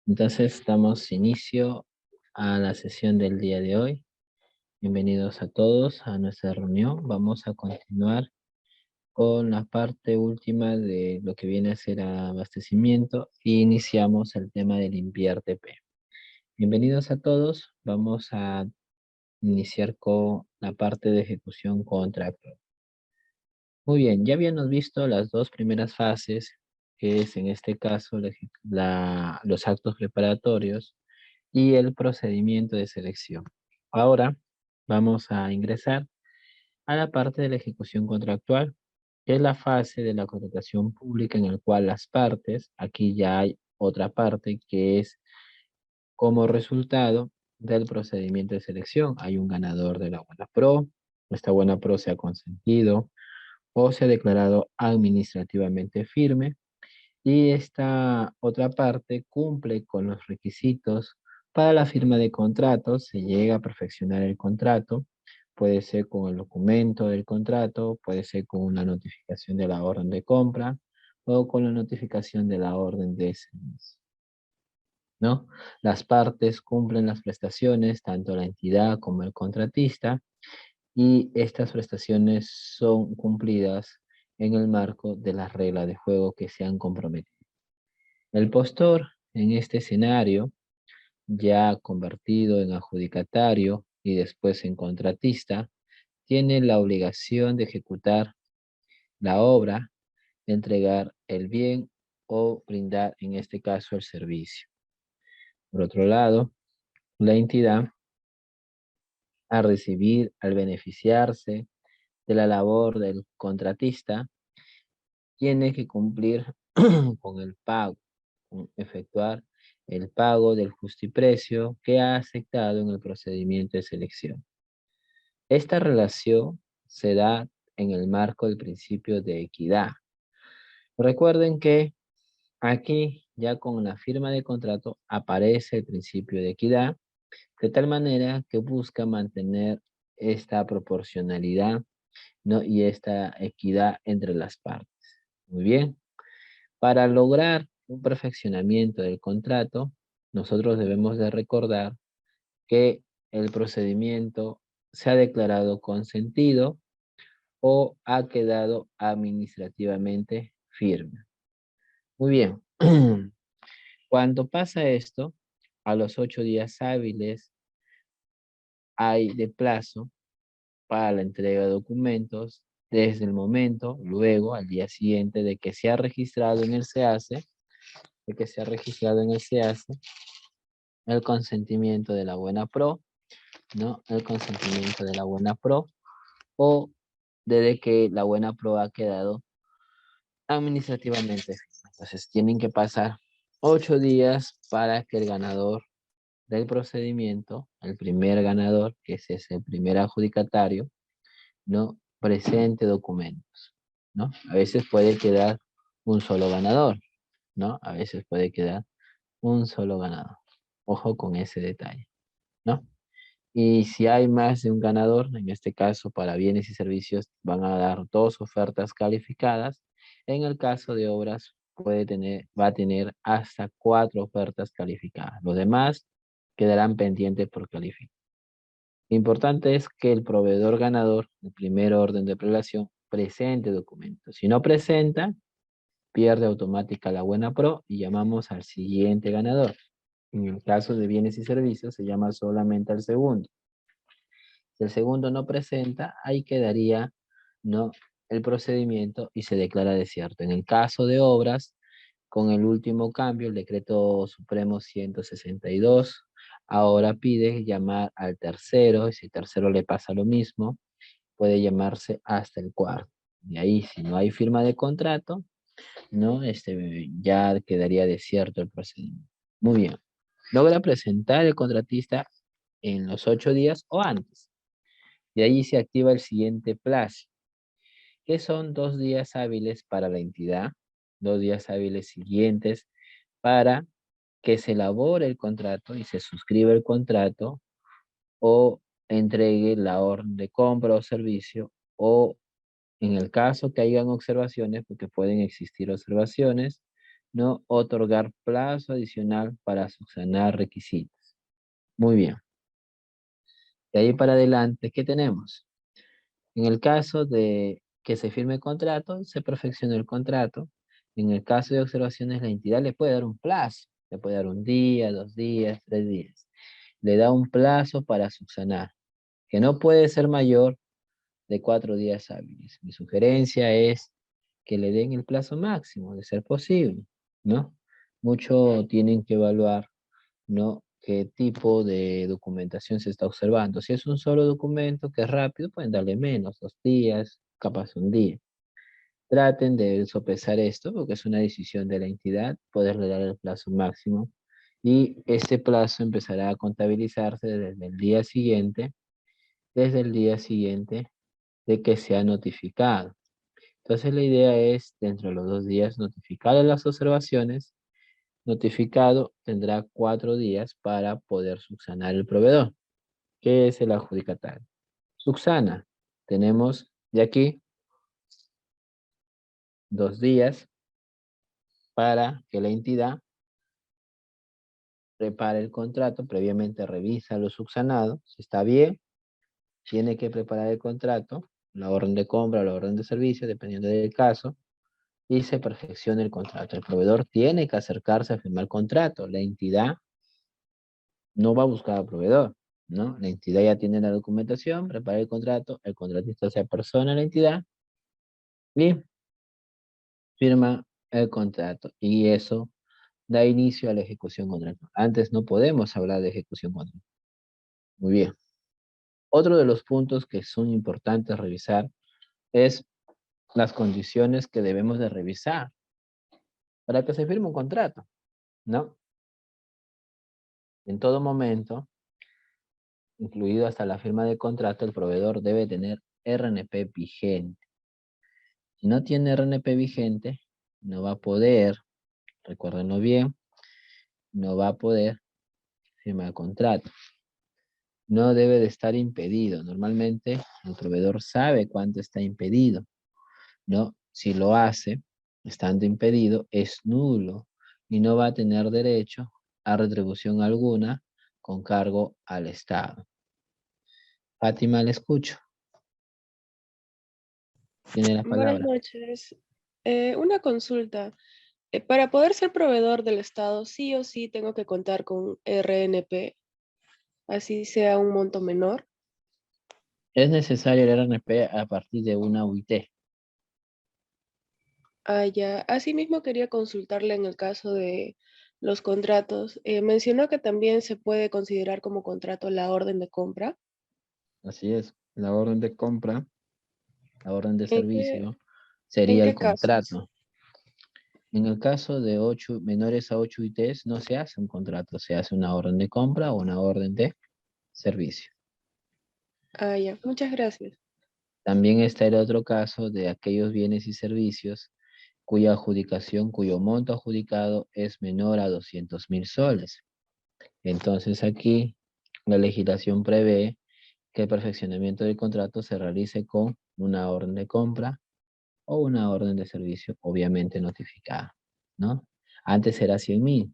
Entonces damos inicio a la sesión del día de hoy. Bienvenidos a todos a nuestra reunión. Vamos a continuar con la parte última de lo que viene a ser abastecimiento y iniciamos el tema del Invierte P. Bienvenidos a todos. Vamos a iniciar con la parte de ejecución contractual. Muy bien, ya habíamos visto las dos primeras fases, que es en este caso los actos preparatorios y el procedimiento de selección. Ahora vamos a ingresar a la parte de la ejecución contractual, que es la fase de la contratación pública en el cual las partes, aquí ya hay otra parte que es como resultado del procedimiento de selección. Hay un ganador de la buena pro, esta buena pro se ha consentido o se ha declarado administrativamente firme y esta otra parte cumple con los requisitos para la firma de contratos. Se llega a perfeccionar el contrato, puede ser con el documento del contrato, puede ser con una notificación de la orden de compra o con la notificación de la orden de servicio, ¿no? Las partes cumplen las prestaciones, tanto la entidad como el contratista, y estas prestaciones son cumplidas en el marco de las reglas de juego que se han comprometido. El postor, en este escenario, ya convertido en adjudicatario y después en contratista, tiene la obligación de ejecutar la obra, entregar el bien o brindar, en este caso, el servicio. Por otro lado, la entidad, al recibir, al beneficiarse de la labor del contratista, tiene que cumplir con el pago, con efectuar el pago del justiprecio que ha aceptado en el procedimiento de selección. Esta relación se da en el marco del principio de equidad. Recuerden que aquí ya con la firma de contrato aparece el principio de equidad, de tal manera que busca mantener esta proporcionalidad, ¿no? Y esta equidad entre las partes. Muy bien. Para lograr un perfeccionamiento del contrato, nosotros debemos de recordar que el procedimiento se ha declarado consentido o ha quedado administrativamente firme. Muy bien. Cuando pasa esto, a los 8 días hábiles hay de plazo para la entrega de documentos desde el momento, luego, al día siguiente de que se ha registrado en el SEACE, el consentimiento de la buena pro, ¿no? El consentimiento de la buena pro o desde que la buena pro ha quedado administrativamente firme. Entonces tienen que pasar 8 días para que el ganador del procedimiento, el primer ganador, que ese es el primer adjudicatario, ¿no? Presente documentos, ¿no? A veces puede quedar un solo ganador, ¿no? A veces puede quedar un solo ganador. Ojo con ese detalle, ¿no? Y si hay más de un ganador, en este caso para bienes y servicios, van a dar dos ofertas calificadas. En el caso de obras, va a tener hasta 4 ofertas calificadas. Los demás quedarán pendientes por calificar. Lo importante es que el proveedor ganador, el primer orden de prelación, presente documentos. Si no presenta, pierde automática la buena pro y llamamos al siguiente ganador. En el caso de bienes y servicios, se llama solamente al segundo. Si el segundo no presenta, ahí quedaría, ¿no?, el procedimiento y se declara desierto. En el caso de obras, con el último cambio, el decreto supremo 162, ahora pide llamar al tercero, y si el tercero le pasa lo mismo, puede llamarse hasta el cuarto. Y ahí, si no hay firma de contrato, ¿no? Ya quedaría desierto el procedimiento. Muy bien. Logra presentar el contratista en los 8 días o antes. Y ahí se activa el siguiente plazo, que son 2 días hábiles para la entidad, 2 días hábiles siguientes para que se elabore el contrato y se suscriba el contrato o entregue la orden de compra o servicio, o en el caso que hayan observaciones, porque pueden existir observaciones, no otorgar plazo adicional para subsanar requisitos. Muy bien. De ahí para adelante, ¿qué tenemos? En el caso de que se firme el contrato, se perfecciona el contrato. En el caso de observaciones, la entidad le puede dar un plazo. Le puede dar un día, 2 días, 3 días. Le da un plazo para subsanar, que no puede ser mayor de 4 días hábiles. Mi sugerencia es que le den el plazo máximo, de ser posible, ¿no? Mucho tienen que evaluar, ¿no? Qué tipo de documentación se está observando. Si es un solo documento que es rápido, pueden darle menos, 2 días, capaz un día. Traten de sopesar esto porque es una decisión de la entidad, poderle dar el plazo máximo y este plazo empezará a contabilizarse desde el día siguiente de que se ha notificado. Entonces la idea es, dentro de los 2 días, notificarle las observaciones. Notificado tendrá 4 días para poder subsanar el proveedor, que es el adjudicatario. Subsana, tenemos de aquí 2 días para que la entidad prepare el contrato, previamente revisa lo subsanado, si está bien, tiene que preparar el contrato, la orden de compra o la orden de servicio, dependiendo del caso, y se perfecciona el contrato. El proveedor tiene que acercarse a firmar el contrato, la entidad no va a buscar al proveedor, ¿no? La entidad ya tiene la documentación, prepara el contratista se apersona a la entidad y firma el contrato. Y eso da inicio a la ejecución contractual. Antes no podemos hablar de ejecución contractual. Muy bien. Otro de los puntos que son importantes revisar es las condiciones que debemos de revisar para que se firme un contrato, ¿no? En todo momento, incluido hasta la firma del contrato, el proveedor debe tener RNP vigente. Si no tiene RNP vigente, no va a poder, recuérdenlo bien, no va a poder firmar contrato. No debe de estar impedido. Normalmente el proveedor sabe cuánto está impedido, ¿no? Si lo hace, estando impedido, es nulo y no va a tener derecho a retribución alguna con cargo al Estado. Fátima, le escucho. Tiene la Buenas palabra. noches. Una consulta. Para poder ser proveedor del Estado, sí o sí tengo que contar con RNP, así sea un monto menor. Es necesario el RNP a partir de una UIT. Ah, ya. Asimismo, quería consultarle en el caso de los contratos. Mencionó que también se puede considerar como contrato la orden de compra. Así es. La orden de compra, la orden de ¿En qué, servicio, en sería el qué casos? contrato. En el caso de menores a 8 UITs, no se hace un contrato, se hace una orden de compra o una orden de servicio. Ah, ya. Muchas gracias. También está el otro caso de aquellos bienes y servicios cuya adjudicación, cuyo monto adjudicado es menor a 200.000 soles. Entonces aquí la legislación prevé que el perfeccionamiento del contrato se realice con una orden de compra o una orden de servicio, obviamente notificada, ¿no? Antes era 100.000.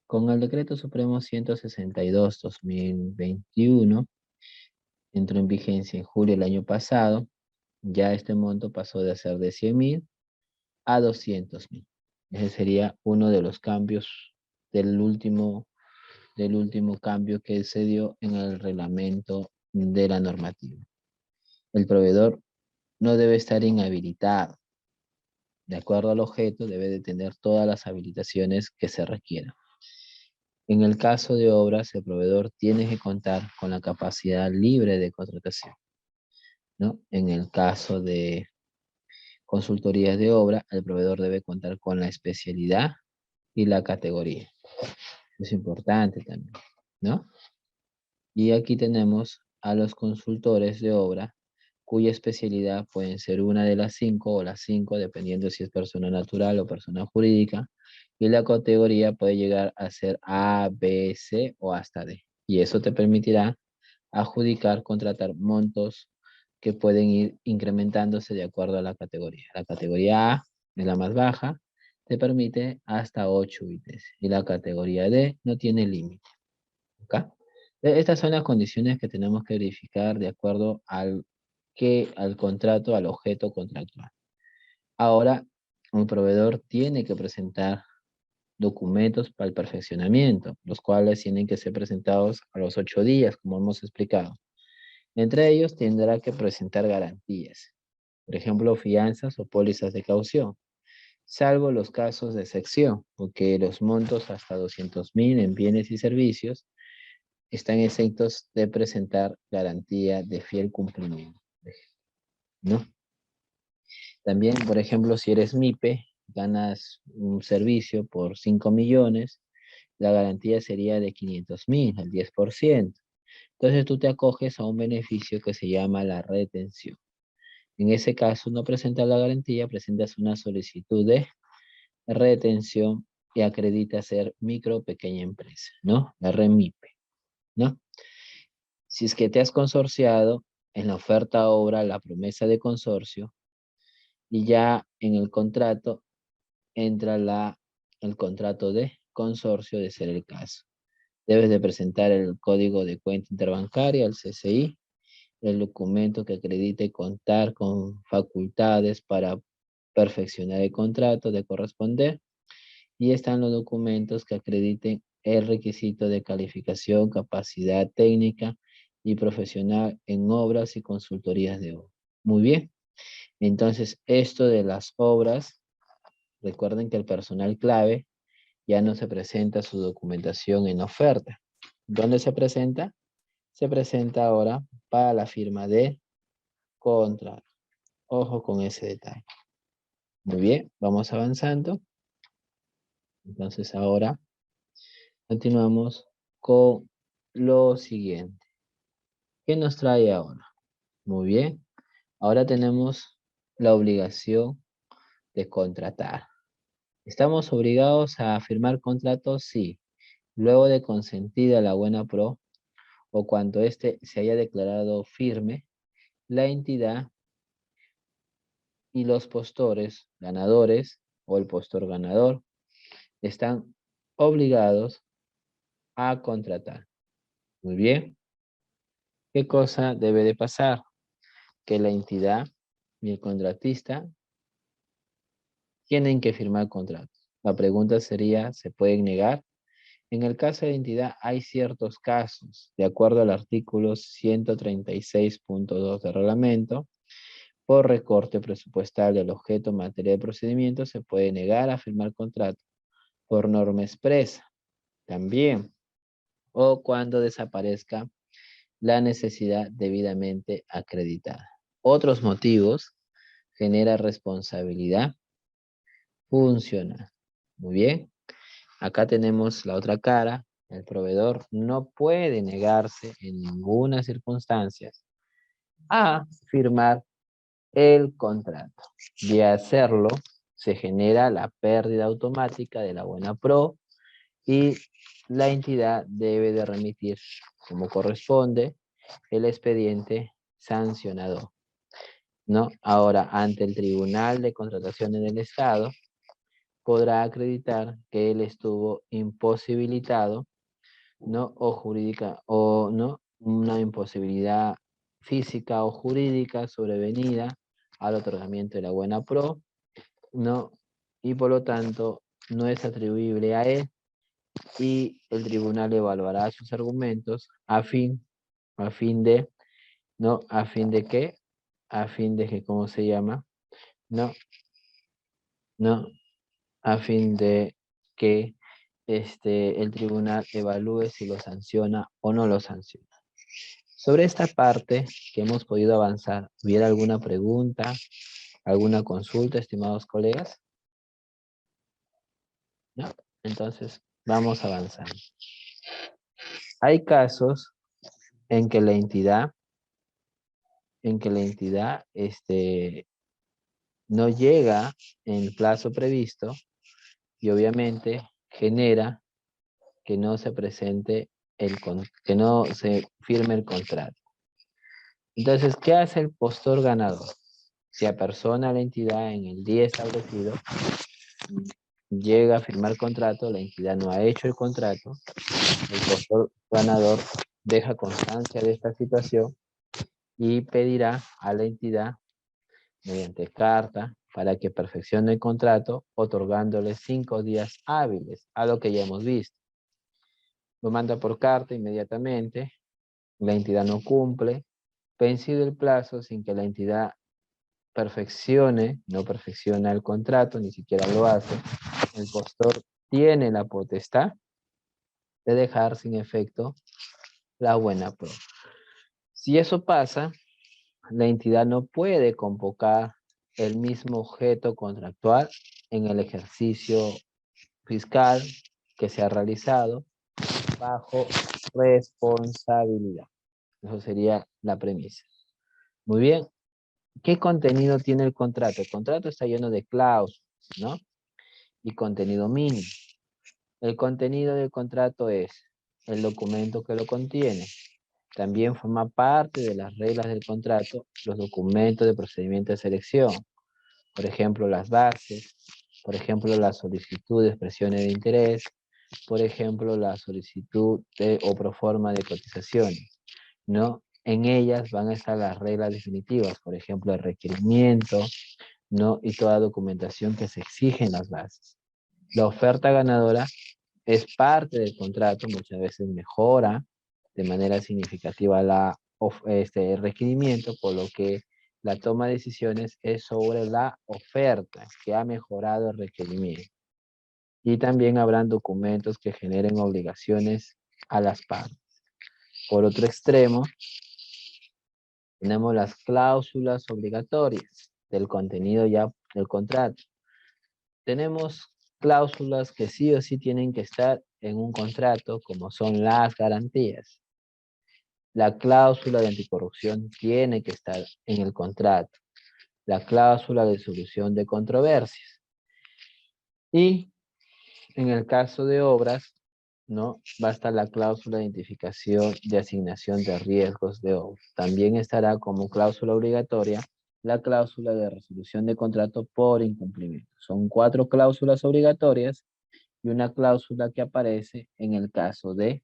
Con el Decreto Supremo 162/2021, entró en vigencia en julio del año pasado, ya este monto pasó de ser de 100.000 a 200.000. Ese sería uno de los cambios del último cambio que se dio en el reglamento de la normativa. El proveedor no debe estar inhabilitado. De acuerdo al objeto, debe de tener todas las habilitaciones que se requieran. En el caso de obras, el proveedor tiene que contar con la capacidad libre de contratación, ¿no? En el caso de consultorías de obra, el proveedor debe contar con la especialidad y la categoría. Es importante también, ¿no? Y aquí tenemos a los consultores de obra, cuya especialidad pueden ser una de las 5 o las 5, dependiendo si es persona natural o persona jurídica. Y la categoría puede llegar a ser A, B, C o hasta D. Y eso te permitirá adjudicar, contratar montos que pueden ir incrementándose de acuerdo a la categoría. La categoría A es la más baja, te permite hasta 8 ítems. Y la categoría D no tiene límite. ¿Ok? Estas son las condiciones que tenemos que verificar de acuerdo al contrato, al objeto contractual. Ahora, un proveedor tiene que presentar documentos para el perfeccionamiento, los cuales tienen que ser presentados a los 8 días, como hemos explicado. Entre ellos tendrá que presentar garantías, por ejemplo, fianzas o pólizas de caución, salvo los casos de excepción, porque los montos hasta 200.000 en bienes y servicios están exentos de presentar garantía de fiel cumplimiento, ¿no? También, por ejemplo, si eres MIPE, ganas un servicio por 5 millones, la garantía sería de 500.000, al 10%. Entonces tú te acoges a un beneficio que se llama la retención. En ese caso, no presentas la garantía, presentas una solicitud de retención y acredita ser micro o pequeña empresa, ¿no? La REMIPE, ¿no? Si es que te has consorciado, en la oferta obra la promesa de consorcio y ya en el contrato entra el contrato de consorcio de ser el caso. Debes de presentar el código de cuenta interbancaria, el CCI, el documento que acredite contar con facultades para perfeccionar el contrato de corresponder, y están los documentos que acrediten el requisito de calificación, capacidad técnica y profesional en obras y consultorías de obra. Muy bien, entonces esto de las obras, recuerden que el personal clave ya no se presenta su documentación en oferta. ¿Dónde se presenta? Se presenta ahora para la firma de contrato. Ojo con ese detalle. Muy bien, vamos avanzando. Entonces ahora continuamos con lo siguiente. ¿Qué nos trae ahora? Muy bien, ahora tenemos la obligación de contratar. ¿Estamos obligados a firmar contratos? Sí. Luego de consentida la buena pro o cuando éste se haya declarado firme, la entidad y los postores ganadores o el postor ganador están obligados a contratar. Muy bien. ¿Qué cosa debe de pasar? Que la entidad y el contratista tienen que firmar contratos. La pregunta sería, ¿se pueden negar? En el caso de entidad hay ciertos casos, de acuerdo al artículo 136.2 del reglamento, por recorte presupuestal del objeto materia de procedimiento se puede negar a firmar contrato por norma expresa también, o cuando desaparezca la necesidad debidamente acreditada. Otros motivos genera responsabilidad funcional. Muy bien. Acá tenemos la otra cara. El proveedor no puede negarse en ninguna circunstancia a firmar el contrato. De hacerlo, se genera la pérdida automática de la buena pro y la entidad debe de remitir, como corresponde, el expediente sancionador, ¿no? Ahora, ante el Tribunal de Contrataciones del Estado, podrá acreditar que él estuvo imposibilitado, ¿no? O jurídica, o no, una imposibilidad física o jurídica sobrevenida al otorgamiento de la buena pro, ¿no? Y por lo tanto, no es atribuible a él y el tribunal evaluará sus argumentos a fin de, ¿no? A fin de qué, a fin de que, ¿cómo se llama? No, no, a fin de que el tribunal evalúe si lo sanciona o no lo sanciona. Sobre esta parte que hemos podido avanzar, ¿hubiera alguna pregunta, alguna consulta, estimados colegas? ¿No? Entonces, vamos avanzando. Hay casos en que la entidad, no llega en el plazo previsto y obviamente genera que no se presente que no se firme el contrato. Entonces, ¿qué hace el postor ganador? Se apersona a la entidad en el día establecido llega a firmar contrato, la entidad no ha hecho el contrato, el postor ganador deja constancia de esta situación y pedirá a la entidad mediante carta para que perfeccione el contrato, otorgándole 5 días hábiles, a lo que ya hemos visto. Lo manda por carta inmediatamente, la entidad no cumple, vencido el plazo sin que la entidad no perfecciona el contrato, ni siquiera lo hace, el postor tiene la potestad de dejar sin efecto la buena prueba. Si eso pasa, la entidad no puede convocar el mismo objeto contractual en el ejercicio fiscal que se ha realizado bajo responsabilidad. Eso sería la premisa. Muy bien. ¿Qué contenido tiene el contrato? El contrato está lleno de cláusulas, ¿no? Y contenido mínimo. El contenido del contrato es el documento que lo contiene. También forma parte de las reglas del contrato los documentos de procedimiento de selección. Por ejemplo, las bases. Por ejemplo, la solicitud de expresiones de interés. Por ejemplo, la solicitud o proforma de cotizaciones, ¿no? En ellas van a estar las reglas definitivas, por ejemplo, el requerimiento, ¿no? Y toda documentación que se exige en las bases. La oferta ganadora es parte del contrato, muchas veces mejora de manera significativa el requerimiento, por lo que la toma de decisiones es sobre la oferta que ha mejorado el requerimiento. Y también habrán documentos que generen obligaciones a las partes. Por otro extremo, tenemos las cláusulas obligatorias del contenido ya del contrato. Tenemos cláusulas que sí o sí tienen que estar en un contrato, como son las garantías. La cláusula de anticorrupción tiene que estar en el contrato. La cláusula de solución de controversias. Y en el caso de obras, ¿no? Va a estar la cláusula de identificación de asignación de riesgos de obra. También estará como cláusula obligatoria la cláusula de resolución de contrato por incumplimiento. Son 4 cláusulas obligatorias y una cláusula que aparece en el caso de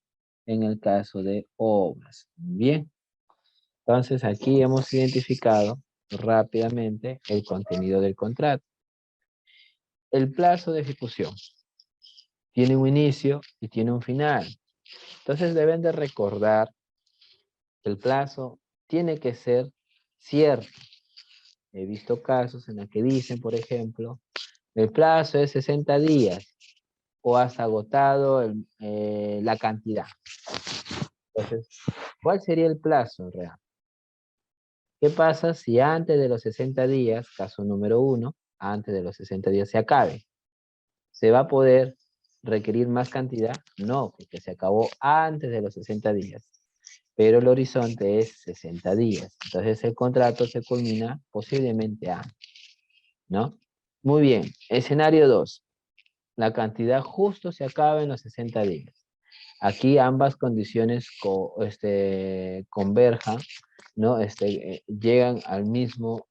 obras. Bien. Entonces aquí hemos identificado rápidamente el contenido del contrato. El plazo de ejecución tiene un inicio y tiene un final. Entonces deben de recordar que el plazo tiene que ser cierto. He visto casos en los que dicen, por ejemplo, el plazo es 60 días o has agotado la cantidad. Entonces, ¿cuál sería el plazo real? ¿Qué pasa si antes de los 60 días, caso número 1, antes de los 60 días se acabe? ¿Se va a poder requerir más cantidad? No, porque se acabó antes de los 60 días. Pero el horizonte es 60 días. Entonces el contrato se culmina posiblemente antes, ¿no? Muy bien. Escenario 2. La cantidad justo se acaba en los 60 días. Aquí ambas condiciones converjan, ¿no? Llegan al mismo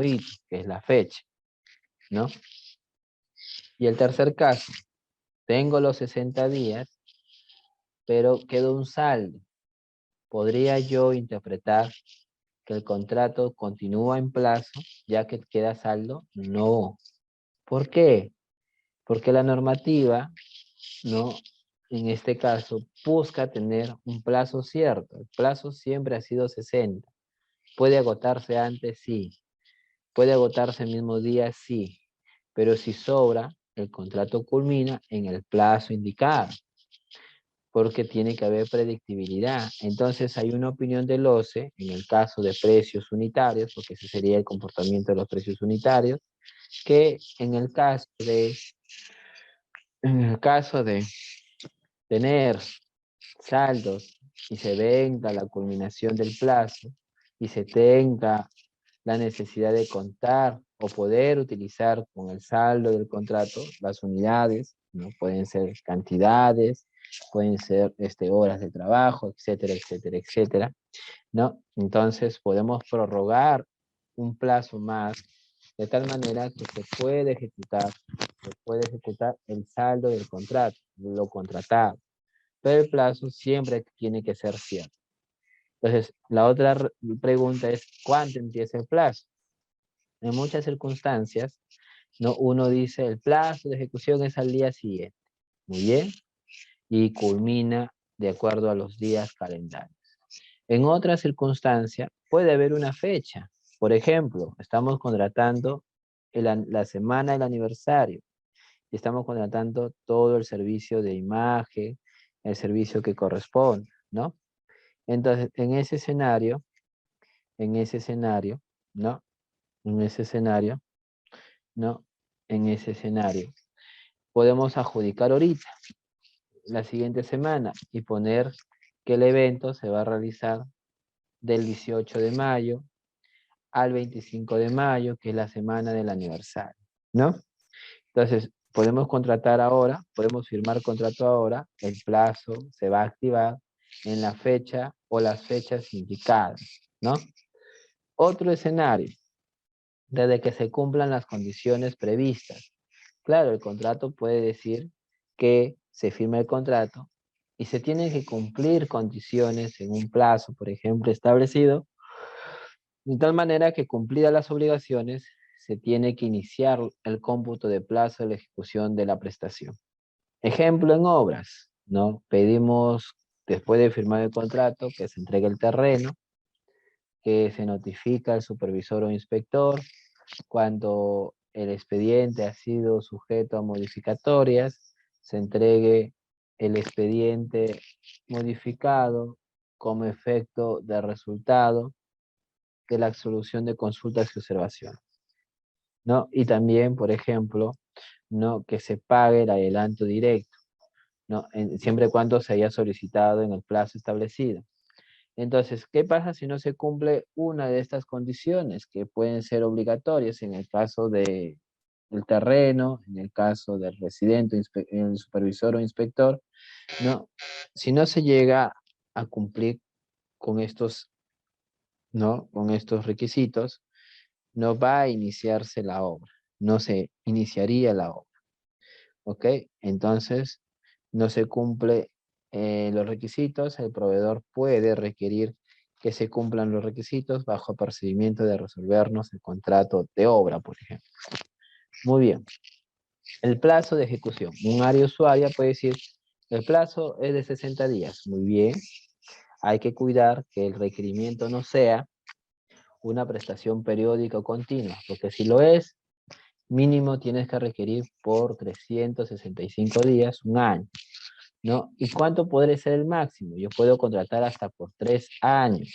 hito, que es la fecha, ¿no? Y el tercer caso, tengo los 60 días, pero quedó un saldo. ¿Podría yo interpretar que el contrato continúa en plazo ya que queda saldo? No. ¿Por qué? Porque la normativa, ¿no? En este caso, busca tener un plazo cierto. El plazo siempre ha sido 60. ¿Puede agotarse antes? Sí. ¿Puede agotarse el mismo día? Sí. Pero si sobra, el contrato culmina en el plazo indicado, porque tiene que haber predictibilidad. Entonces hay una opinión del OCE, en el caso de precios unitarios, porque ese sería el comportamiento de los precios unitarios, que en el caso de tener saldos y se venga la culminación del plazo y se tenga la necesidad de contar o poder utilizar con el saldo del contrato las unidades, ¿no? Pueden ser cantidades, pueden ser horas de trabajo, etcétera, etcétera, etcétera, ¿no? Entonces podemos prorrogar un plazo más de tal manera que se puede ejecutar el saldo del contrato, lo contratado, pero el plazo siempre tiene que ser cierto. Entonces, la otra pregunta es, ¿cuándo empieza el plazo? En muchas circunstancias, ¿no? Uno dice, el plazo de ejecución es al día siguiente. Muy bien. Y culmina de acuerdo a los días calendarios. En otra circunstancia, puede haber una fecha. Por ejemplo, estamos contratando la semana del aniversario y estamos contratando todo el servicio de imagen, el servicio que corresponde, ¿no? Entonces, en ese escenario, ¿no? En ese escenario, ¿no? En ese escenario, podemos adjudicar ahorita, la siguiente semana, y poner que el evento se va a realizar del 18 de mayo al 25 de mayo, que es la semana del aniversario, ¿no? Entonces, podemos contratar ahora, podemos firmar contrato ahora, el plazo se va a activar en la fecha o las fechas indicadas, ¿no? Otro escenario, desde que se cumplan las condiciones previstas. Claro, el contrato puede decir que se firma el contrato y se tienen que cumplir condiciones en un plazo, por ejemplo, establecido, de tal manera que cumplidas las obligaciones, se tiene que iniciar el cómputo de plazo de la ejecución de la prestación. Ejemplo en obras, ¿no? Pedimos, después de firmar el contrato, que se entregue el terreno, que se notifica al supervisor o inspector cuando el expediente ha sido sujeto a modificatorias, se entregue el expediente modificado como efecto de resultado de la solución de consultas y observaciones, ¿no? Y también, por ejemplo, ¿no? Que se pague el adelanto directo, ¿no? Siempre y cuando se haya solicitado en el plazo establecido. Entonces, ¿qué pasa si no se cumple una de estas condiciones que pueden ser obligatorias en el caso del terreno, en el caso del residente, el supervisor o inspector? No, si no se llega a cumplir con estos, ¿no? Con estos requisitos, no va a iniciarse la obra, no se iniciaría la obra, ¿ok? Entonces, no se cumple los requisitos, el proveedor puede requerir que se cumplan los requisitos bajo procedimiento de resolvernos el contrato de obra, por ejemplo. Muy bien. El plazo de ejecución. Un área usuaria puede decir, el plazo es de 60 días. Muy bien. Hay que cuidar que el requerimiento no sea una prestación periódica o continua, porque si lo es, mínimo tienes que requerir por 365 días, un año, ¿no? ¿Y cuánto podría ser el máximo? Yo puedo contratar hasta por 3 años,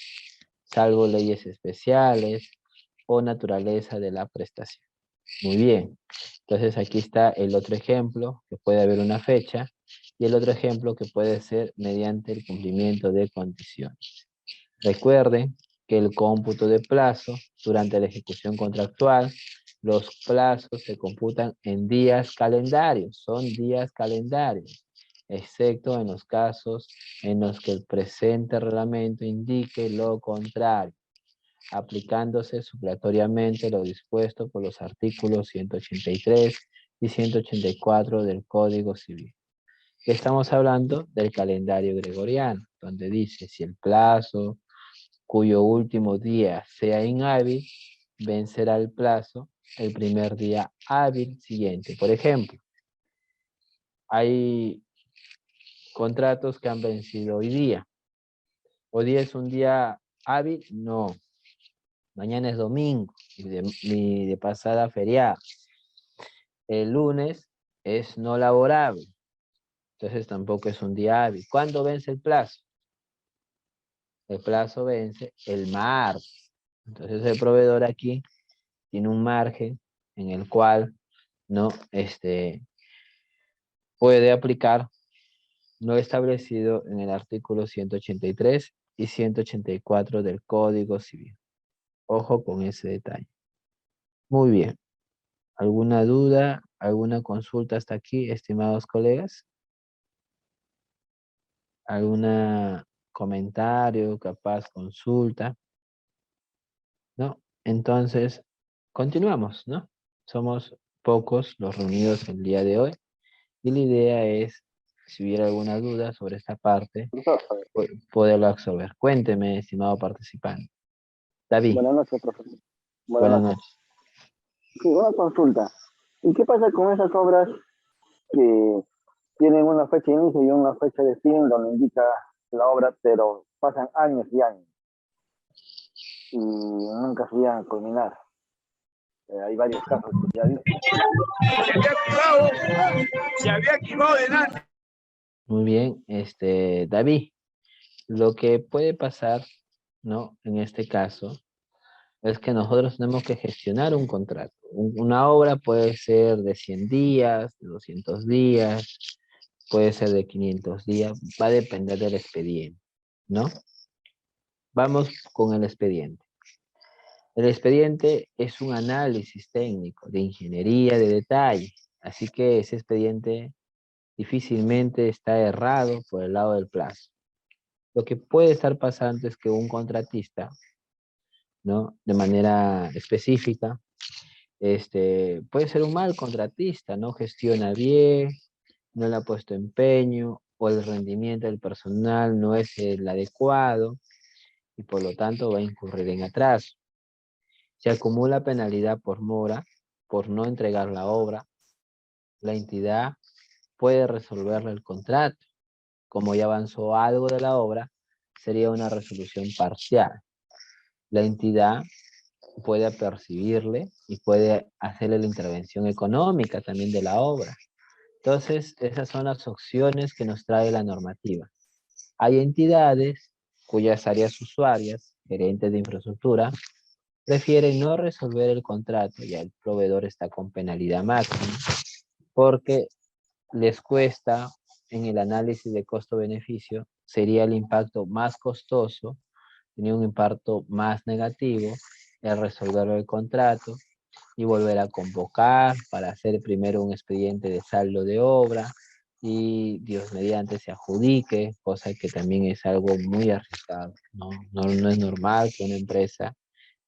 salvo leyes especiales o naturaleza de la prestación. Muy bien. Entonces aquí está el otro ejemplo, que puede haber una fecha, y el otro ejemplo que puede ser mediante el cumplimiento de condiciones. Recuerden que el cómputo de plazo durante la ejecución contractual, los plazos se computan en días calendarios, son días calendarios, excepto en los casos en los que el presente reglamento indique lo contrario, aplicándose supletoriamente lo dispuesto por los artículos 183 y 184 del Código Civil. Estamos hablando del calendario gregoriano, donde dice si el plazo cuyo último día sea inhábil, vencerá el plazo el primer día hábil siguiente. Por ejemplo, hay contratos que han vencido hoy día. ¿Hoy día es un día hábil? No. Mañana es domingo y de pasada feriado. El lunes es no laborable. Entonces tampoco es un día hábil. ¿Cuándo vence el plazo? El plazo vence el martes. Entonces el proveedor aquí tiene un margen en el cual no puede aplicar lo establecido en el artículo 183 y 184 del Código Civil. Ojo con ese detalle. Muy bien. ¿Alguna duda, alguna consulta hasta aquí, estimados colegas? ¿Algún comentario, capaz consulta? ¿No? Entonces, continuamos, ¿no? Somos pocos los reunidos el día de hoy y la idea es, si hubiera alguna duda sobre esta parte, Profesor, poderlo absorber. Cuénteme, estimado participante. David, buenas noches, profesor. Buenas buenas noches. noches. Sí, una consulta. ¿Y qué pasa con esas obras que tienen una fecha de inicio y una fecha de fin donde indica la obra, pero pasan años y años y nunca se llegan a culminar? Hay varios casos que ya he visto. Se había activado delante. Muy bien, David, lo que puede pasar, ¿no? En este caso, es que nosotros tenemos que gestionar un contrato. Una obra puede ser de 100 días, de 200 días, puede ser de 500 días, va a depender del expediente, ¿no? Vamos con el expediente. El expediente es un análisis técnico de ingeniería de detalle, así que ese expediente difícilmente está errado por el lado del plazo. Lo que puede estar pasando es que un contratista, ¿no? De manera específica, puede ser un mal contratista, no gestiona bien, no le ha puesto empeño, o el rendimiento del personal no es el adecuado, y por lo tanto va a incurrir en atraso. Se acumula penalidad por mora, por no entregar la obra. La entidad puede resolverle el contrato. Como ya avanzó algo de la obra, sería una resolución parcial. La entidad puede percibirle y puede hacerle la intervención económica también de la obra. Entonces, esas son las opciones que nos trae la normativa. Hay entidades cuyas áreas usuarias, gerentes de infraestructura, prefieren no resolver el contrato, ya el proveedor está con penalidad máxima, porque les cuesta en el análisis de costo-beneficio, sería el impacto más costoso, tenía un impacto más negativo, el resolver el contrato y volver a convocar para hacer primero un expediente de saldo de obra y Dios mediante se adjudique, cosa que también es algo muy arriesgado, ¿no? No es normal que una empresa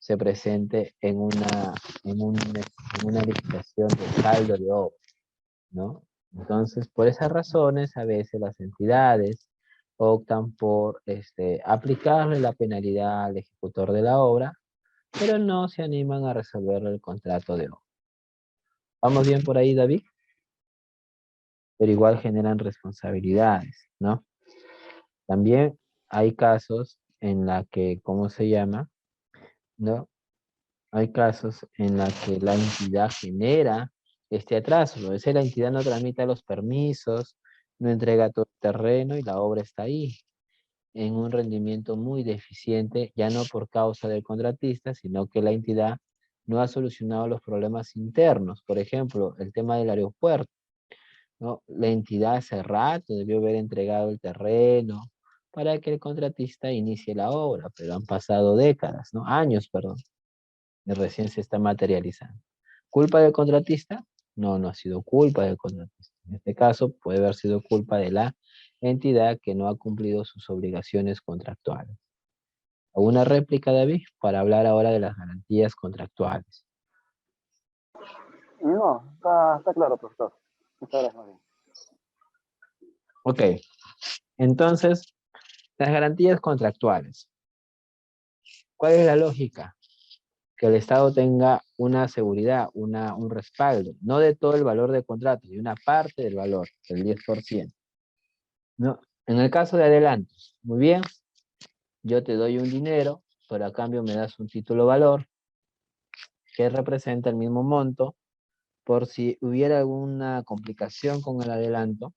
se presente en una licitación de saldo de obra, ¿no? Entonces, por esas razones, a veces las entidades optan por aplicarle la penalidad al ejecutor de la obra, pero no se animan a resolver el contrato de obra. ¿Vamos bien por ahí, David? Pero igual generan responsabilidades, ¿no? También hay casos en la que, ¿cómo se llama? ¿No? Hay casos en la que la entidad genera este atraso. A veces la entidad no tramita los permisos, no entrega todo el terreno y la obra está ahí, en un rendimiento muy deficiente, ya no por causa del contratista, sino que la entidad no ha solucionado los problemas internos. Por ejemplo, el tema del aeropuerto, ¿no? La entidad hace rato debió haber entregado el terreno para que el contratista inicie la obra, pero han pasado décadas, ¿no? Años, perdón, y recién se está materializando. ¿Culpa del contratista? No, no ha sido culpa del contratista. En este caso, puede haber sido culpa de la entidad que no ha cumplido sus obligaciones contractuales. ¿Alguna réplica, David? Para hablar ahora de las garantías contractuales. No, está claro, profesor. Muchas gracias, María. Ok, entonces, las garantías contractuales. ¿Cuál es la lógica? Que el Estado tenga una seguridad, un respaldo, no de todo el valor del contrato, de una parte del valor, del 10%. ¿No? En el caso de adelantos, muy bien, yo te doy un dinero, pero a cambio me das un título valor que representa el mismo monto, por si hubiera alguna complicación con el adelanto,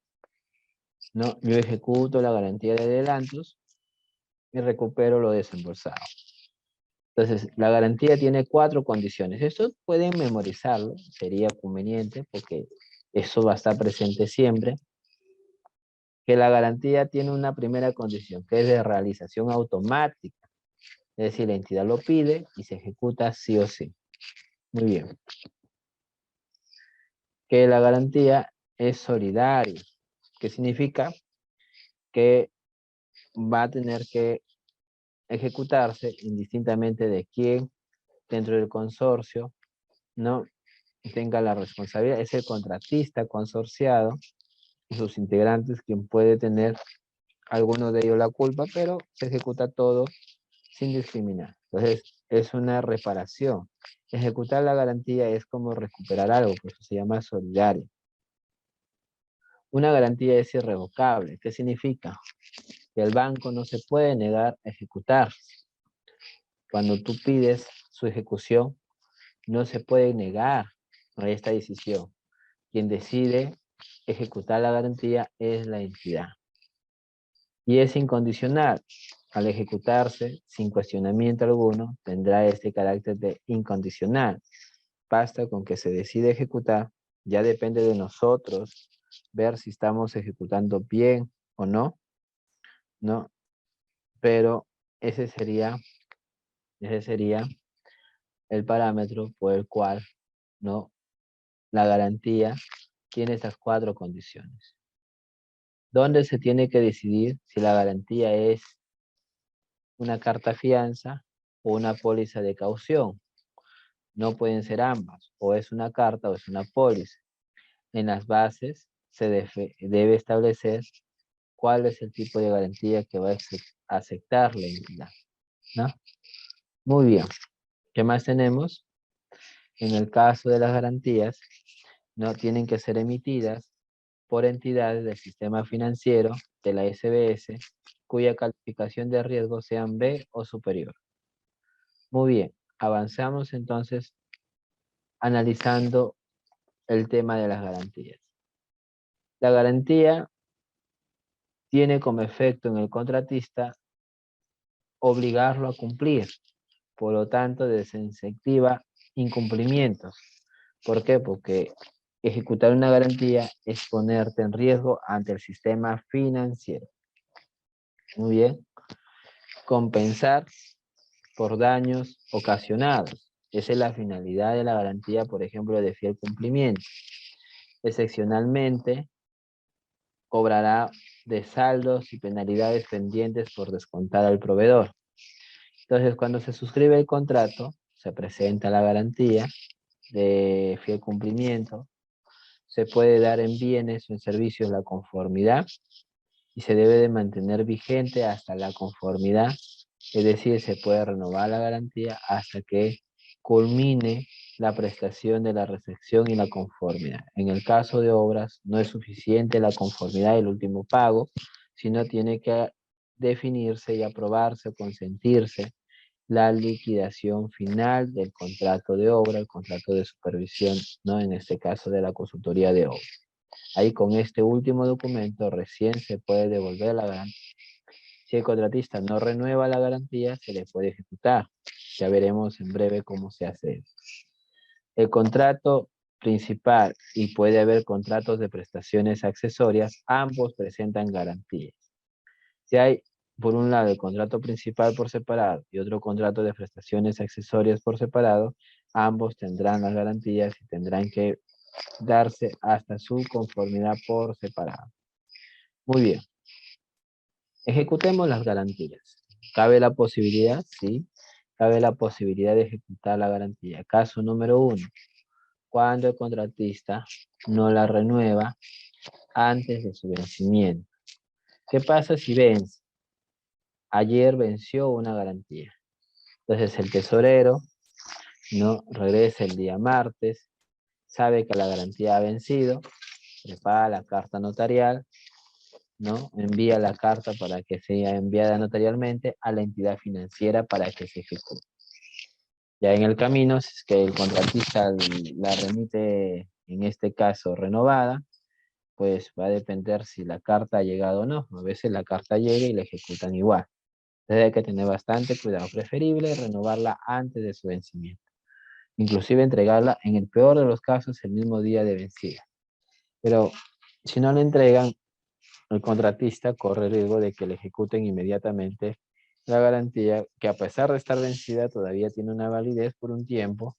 ¿no? Yo ejecuto la garantía de adelantos y recupero lo desembolsado. Entonces, la garantía tiene 4 condiciones. Eso pueden memorizarlo, sería conveniente porque eso va a estar presente siempre. Que la garantía tiene una primera condición, que es de realización automática. Es decir, la entidad lo pide y se ejecuta sí o sí. Muy bien. Que la garantía es solidaria, que significa que va a tener que ejecutarse indistintamente de quién dentro del consorcio no tenga la responsabilidad. Es el contratista consorciado y sus integrantes quien puede tener alguno de ellos la culpa, pero se ejecuta todo sin discriminar. Entonces, es una reparación. Ejecutar la garantía es como recuperar algo, por eso se llama solidario. Una garantía es irrevocable. ¿Qué significa? Que el banco no se puede negar a ejecutar. Cuando tú pides su ejecución, no se puede negar a esta decisión. Quien decide ejecutar la garantía es la entidad. Y es incondicional. Al ejecutarse, sin cuestionamiento alguno, tendrá este carácter de incondicional. Basta con que se decide ejecutar, ya depende de nosotros ver si estamos ejecutando bien o no, ¿no? Pero ese sería el parámetro por el cual, ¿no? La garantía tiene estas 4 condiciones. ¿Dónde se tiene que decidir si la garantía es una carta fianza o una póliza de caución? No pueden ser ambas, o es una carta o es una póliza. En las bases se debe establecer cuál es el tipo de garantía que va a aceptar la entidad, ¿no? Muy bien. ¿Qué más tenemos? En el caso de las garantías, no tienen que ser emitidas por entidades del sistema financiero de la SBS cuya calificación de riesgo sean B o superior. Muy bien, avanzamos entonces analizando el tema de las garantías. La garantía tiene como efecto en el contratista obligarlo a cumplir, por lo tanto desincentiva incumplimientos. ¿Por qué? Porque ejecutar una garantía es ponerte en riesgo ante el sistema financiero. Muy bien. Compensar por daños ocasionados. Esa es la finalidad de la garantía, por ejemplo, de fiel cumplimiento. Excepcionalmente, cobrará de saldos y penalidades pendientes por descontar al proveedor. Entonces, cuando se suscribe el contrato, se presenta la garantía de fiel cumplimiento, se puede dar en bienes o en servicios la conformidad y se debe de mantener vigente hasta la conformidad, es decir, se puede renovar la garantía hasta que culmine la prestación de la recepción y la conformidad. En el caso de obras, no es suficiente la conformidad y el último pago, sino tiene que definirse y aprobarse o consentirse la liquidación final del contrato de obra, el contrato de supervisión, ¿no? En este caso de la consultoría de obra. Ahí con este último documento recién se puede devolver la garantía. Si el contratista no renueva la garantía, se le puede ejecutar. Ya veremos en breve cómo se hace eso. El contrato principal y puede haber contratos de prestaciones accesorias, ambos presentan garantías. Si hay, por un lado, el contrato principal por separado y otro contrato de prestaciones accesorias por separado, ambos tendrán las garantías y tendrán que darse hasta su conformidad por separado. Muy bien. Ejecutemos las garantías. ¿Cabe la posibilidad? Sí. Cabe la posibilidad de ejecutar la garantía. Caso número 1. Cuando el contratista no la renueva antes de su vencimiento. ¿Qué pasa si vence? Ayer venció una garantía. Entonces el tesorero no regresa el día martes, sabe que la garantía ha vencido, prepara la carta notarial, ¿no? Envía la carta para que sea enviada notarialmente a la entidad financiera para que se ejecute. Ya en el camino, si es que el contratista la remite, en este caso renovada, pues va a depender si la carta ha llegado o no. A veces la carta llega y la ejecutan igual. Entonces hay que tener bastante cuidado. Preferible renovarla antes de su vencimiento. Inclusive entregarla, en el peor de los casos, el mismo día de vencida. Pero si no la entregan, el contratista corre el riesgo de que le ejecuten inmediatamente la garantía, que a pesar de estar vencida todavía tiene una validez por un tiempo,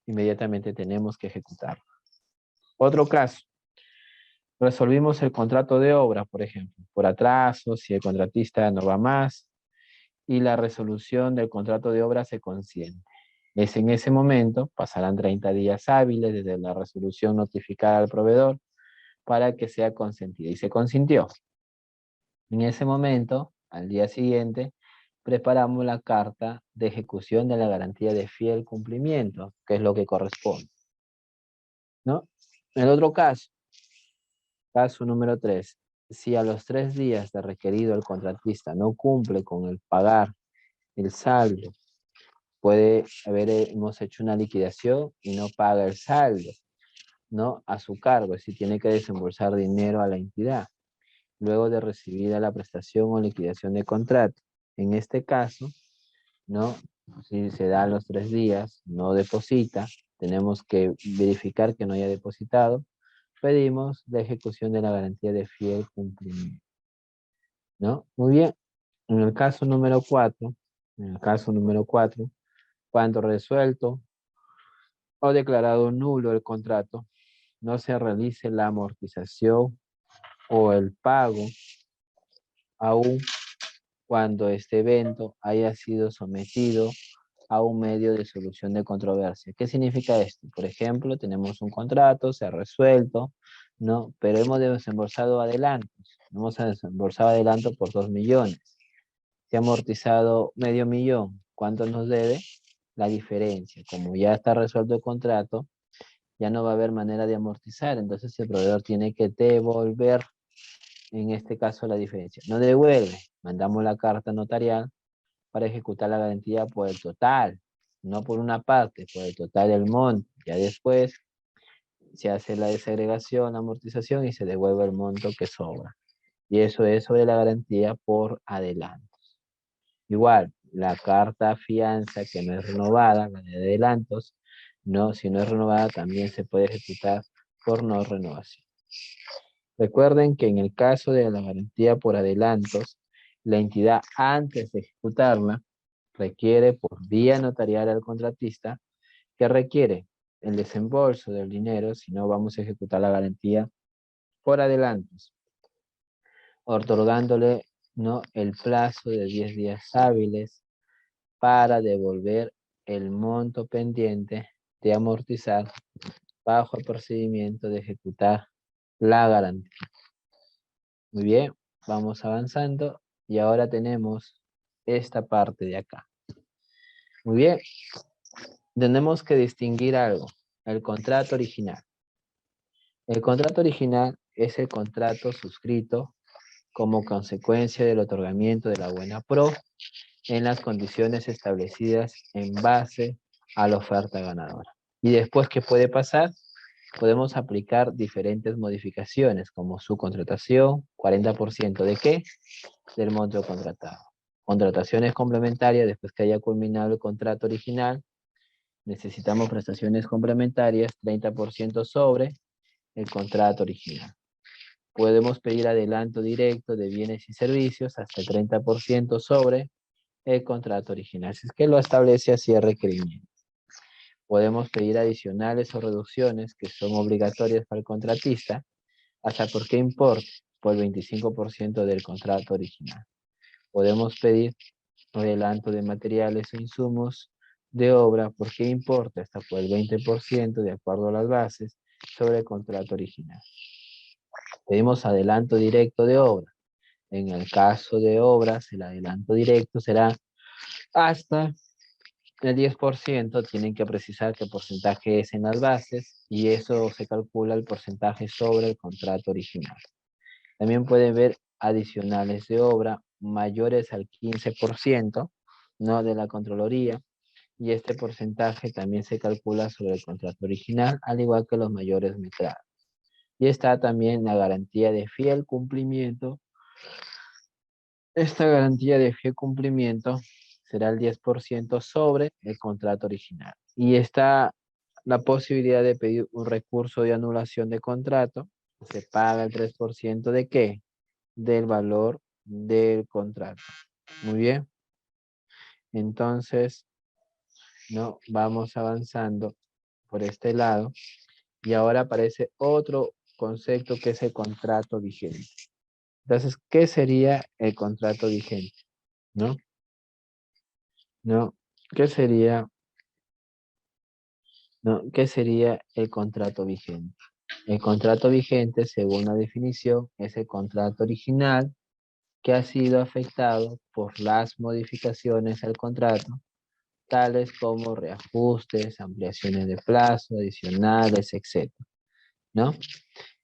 inmediatamente tenemos que ejecutarla. Otro caso, resolvimos el contrato de obra, por ejemplo, por atraso, si el contratista no va más, y la resolución del contrato de obra se consiente. Es en ese momento, pasarán 30 días hábiles desde la resolución notificada al proveedor para que sea consentida. Y se consintió. En ese momento, al día siguiente, preparamos la carta de ejecución de la garantía de fiel cumplimiento, que es lo que corresponde, ¿no? El otro caso número 3, si a los 3 días de requerido el contratista no cumple con el pagar el saldo, puede haber, hemos hecho una liquidación y no paga el saldo, ¿no? A su cargo, si tiene que desembolsar dinero a la entidad, luego de recibida la prestación o liquidación de contrato. En este caso, ¿no? Si se da los 3 días, no deposita, tenemos que verificar que no haya depositado, pedimos la ejecución de la garantía de fiel cumplimiento, ¿no? Muy bien. En el caso número 4, cuando resuelto o declarado nulo el contrato, no se realice la amortización o el pago, aún cuando este evento haya sido sometido a un medio de solución de controversia. ¿Qué significa esto? Por ejemplo, tenemos un contrato, se ha resuelto, ¿no? Pero hemos desembolsado adelantos. Hemos desembolsado adelanto por 2 millones. Se ha amortizado medio millón. ¿Cuánto nos debe? La diferencia. Como ya está resuelto el contrato, ya no va a haber manera de amortizar. Entonces el proveedor tiene que devolver, en este caso, la diferencia. No devuelve. Mandamos la carta notarial para ejecutar la garantía por el total, no por una parte, por el total del monto. Ya después se hace la desagregación, la amortización y se devuelve el monto que sobra. Y eso es sobre la garantía por adelantos. Igual, la carta fianza que no es renovada, la de adelantos, no, si no es renovada también se puede ejecutar por no renovación. Recuerden que en el caso de la garantía por adelantos, la entidad antes de ejecutarla requiere por vía notarial al contratista, que requiere el desembolso del dinero, si no vamos a ejecutar la garantía por adelantos, otorgándole, ¿no?, el plazo de 10 días hábiles para devolver el monto pendiente de amortizar bajo el procedimiento de ejecutar la garantía. Muy bien, vamos avanzando y ahora tenemos esta parte de acá. Muy bien, tenemos que distinguir algo, el contrato original. El contrato original es el contrato suscrito como consecuencia del otorgamiento de la buena pro en las condiciones establecidas en base a la oferta ganadora. Y después, ¿qué puede pasar? Podemos aplicar diferentes modificaciones como su contratación, 40% de qué? Del monto contratado. Contrataciones complementarias después que haya culminado el contrato original. Necesitamos prestaciones complementarias, 30% sobre el contrato original. Podemos pedir adelanto directo de bienes y servicios hasta el 30% sobre el contrato original, si es que lo establece así el requerimiento. Podemos pedir adicionales o reducciones que son obligatorias para el contratista, hasta por qué importe, por el 25% del contrato original. Podemos pedir adelanto de materiales o insumos de obra, ¿por qué importa? Hasta por el 20% de acuerdo a las bases sobre el contrato original. Pedimos adelanto directo de obra. En el caso de obras, el adelanto directo será hasta el 10%. Tienen que precisar qué porcentaje es en las bases y eso se calcula el porcentaje sobre el contrato original. También pueden ver adicionales de obra mayores al 15%, ¿no?, de la Contraloría, y este porcentaje también se calcula sobre el contrato original, al igual que los mayores metrados. Y está también la garantía de fiel cumplimiento. Esta garantía de fiel cumplimiento será el 10% sobre el contrato original. Y está la posibilidad de pedir un recurso de anulación de contrato. Se paga el 3% de ¿qué? Del valor del contrato. Muy bien. Entonces, no, vamos avanzando por este lado. Y ahora aparece otro concepto que es el contrato vigente. Entonces, ¿qué sería el contrato vigente? ¿No? ¿No? ¿Qué sería ¿no? ¿Qué sería el contrato vigente? El contrato vigente, según la definición, es el contrato original que ha sido afectado por las modificaciones al contrato, tales como reajustes, ampliaciones de plazo, adicionales, etcétera, ¿no?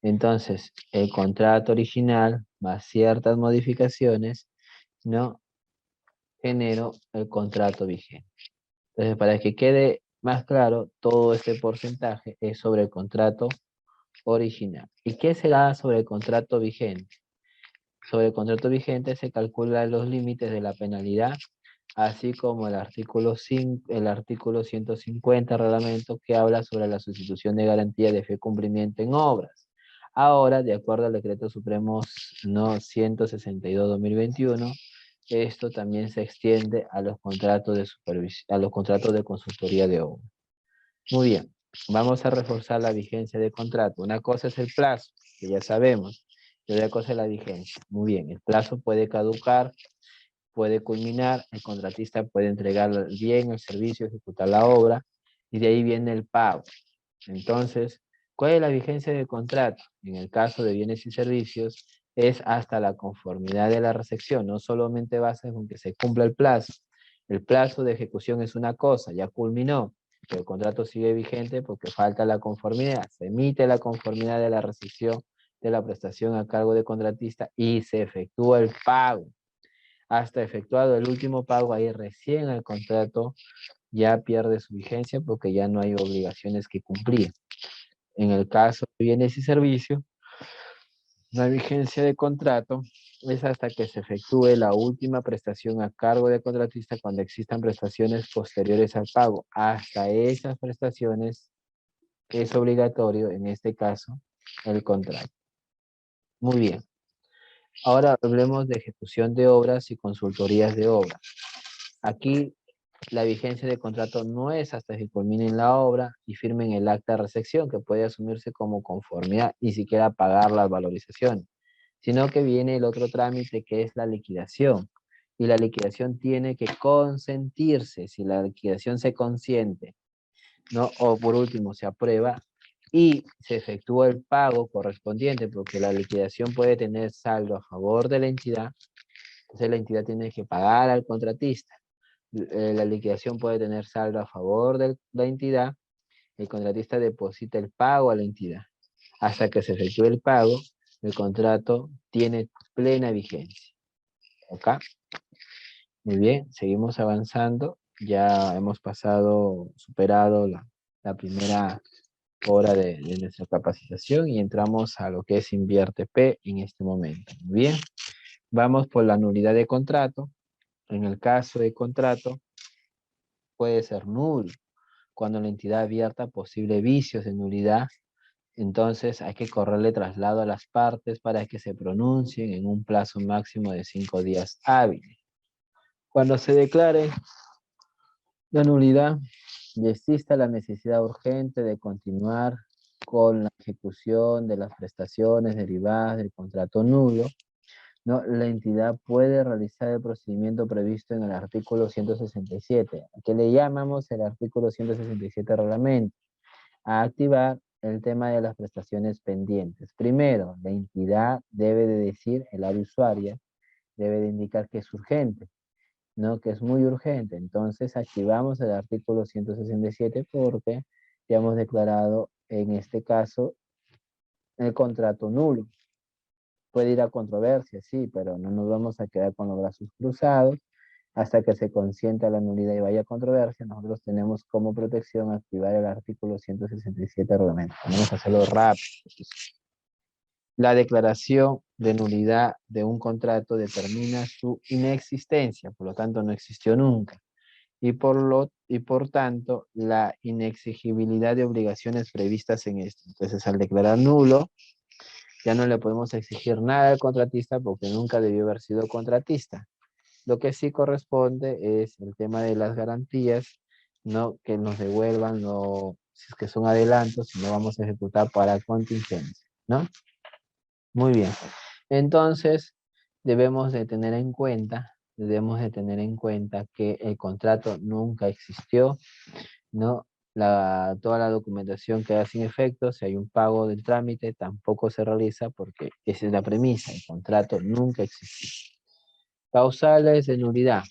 Entonces, el contrato original más ciertas modificaciones, ¿no? Generó el contrato vigente. Entonces, para que quede más claro, todo este porcentaje es sobre el contrato original. ¿Y qué será sobre el contrato vigente? Sobre el contrato vigente se calculan los límites de la penalidad, así como el artículo 150 reglamento que habla sobre la sustitución de garantía de fe cumplimiento en obras. Ahora, de acuerdo al decreto supremo no 162/2021, esto también se extiende a los contratos de supervisión, a los contratos de consultoría de obra. Muy bien, vamos a reforzar la vigencia del contrato. Una cosa es el plazo, que ya sabemos, y otra cosa es la vigencia. Muy bien, el plazo puede caducar, puede culminar, el contratista puede entregar bien el servicio, ejecutar la obra, y de ahí viene el pago. Entonces, ¿cuál es la vigencia del contrato? En el caso de bienes y servicios, es hasta la conformidad de la recepción, no solamente basta con que se cumpla el plazo. El plazo de ejecución es una cosa, ya culminó, pero el contrato sigue vigente porque falta la conformidad. Se emite la conformidad de la recepción de la prestación a cargo del contratista y se efectúa el pago. Hasta efectuado el último pago, ahí recién el contrato ya pierde su vigencia porque ya no hay obligaciones que cumplir. En el caso de bienes y servicios, la vigencia de contrato es hasta que se efectúe la última prestación a cargo del contratista cuando existan prestaciones posteriores al pago. Hasta esas prestaciones es obligatorio, en este caso, el contrato. Muy bien. Ahora hablemos de ejecución de obras y consultorías de obras. Aquí la vigencia de contrato no es hasta que culminen la obra y firmen el acta de recepción, que puede asumirse como conformidad, ni siquiera pagar las valorizaciones, sino que viene el otro trámite que es la liquidación. Y la liquidación tiene que consentirse. Si la liquidación se consiente, ¿no? O por último se aprueba y se efectúa el pago correspondiente, porque la liquidación puede tener saldo a favor de la entidad, entonces la entidad tiene que pagar al contratista. La liquidación puede tener saldo a favor de la entidad, el contratista deposita el pago a la entidad. Hasta que se efectúe el pago, el contrato tiene plena vigencia. ¿Ok? Muy bien, seguimos avanzando. Ya hemos superado la primera hora de nuestra capacitación y entramos a lo que es Invierte P en este momento. Muy bien, vamos por la nulidad de contrato. En el caso de contrato, puede ser nulo. Cuando la entidad abierta posible vicios de nulidad, entonces hay que correrle traslado a las partes para que se pronuncien en un plazo máximo de 5 días hábiles. Cuando se declare la nulidad y exista la necesidad urgente de continuar con la ejecución de las prestaciones derivadas del contrato nulo, ¿no? La entidad puede realizar el procedimiento previsto en el artículo 167, que le llamamos el artículo 167 reglamento, a activar el tema de las prestaciones pendientes. Primero, la entidad debe de decir, el área usuaria, debe de indicar que es urgente, ¿no? Que es muy urgente. Entonces activamos el artículo 167 porque ya hemos declarado en este caso el contrato nulo. Puede ir a controversia, sí, pero no nos vamos a quedar con los brazos cruzados hasta que se consienta la nulidad y vaya a controversia. Nosotros tenemos como protección activar el artículo 167 del reglamento. Vamos a hacerlo rápido. La declaración de nulidad de un contrato determina su inexistencia, por lo tanto no existió nunca. Y por tanto, la inexigibilidad de obligaciones previstas en esto. Entonces, al declarar nulo, ya no le podemos exigir nada al contratista porque nunca debió haber sido contratista. Lo que sí corresponde es el tema de las garantías, no que nos devuelvan, no, si es que son adelantos, si no vamos a ejecutar para contingencia, ¿no? Muy bien. Entonces, debemos de tener en cuenta que el contrato nunca existió, ¿no? toda la documentación queda sin efecto. Si hay un pago del trámite, tampoco se realiza porque esa es la premisa. El contrato nunca existió. Causales de nulidad.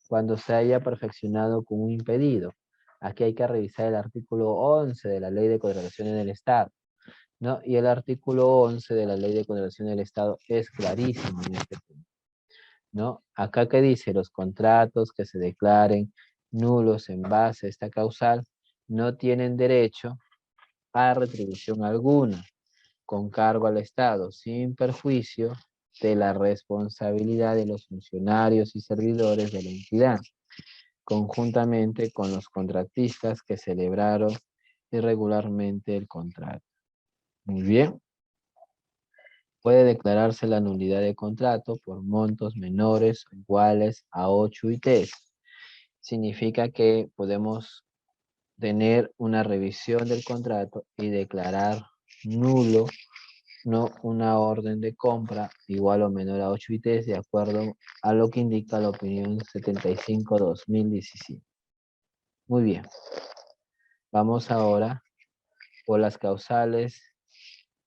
Cuando se haya perfeccionado con un impedido. Aquí hay que revisar el artículo 11 de la Ley de Contrataciones del Estado, ¿no? Y el artículo 11 de la Ley de Contrataciones del Estado es clarísimo en este punto, ¿no? Acá que dice, los contratos que se declaren nulos en base a esta causal no tienen derecho a retribución alguna, con cargo al Estado, sin perjuicio de la responsabilidad de los funcionarios y servidores de la entidad, conjuntamente con los contratistas que celebraron irregularmente el contrato. Muy bien. Puede declararse la nulidad de contrato por montos menores o iguales a 8 UITs. Significa que podemos tener una revisión del contrato y declarar nulo, no una orden de compra igual o menor a 8 UITs de acuerdo a lo que indica la opinión 75/2017. Muy bien. Vamos ahora por las causales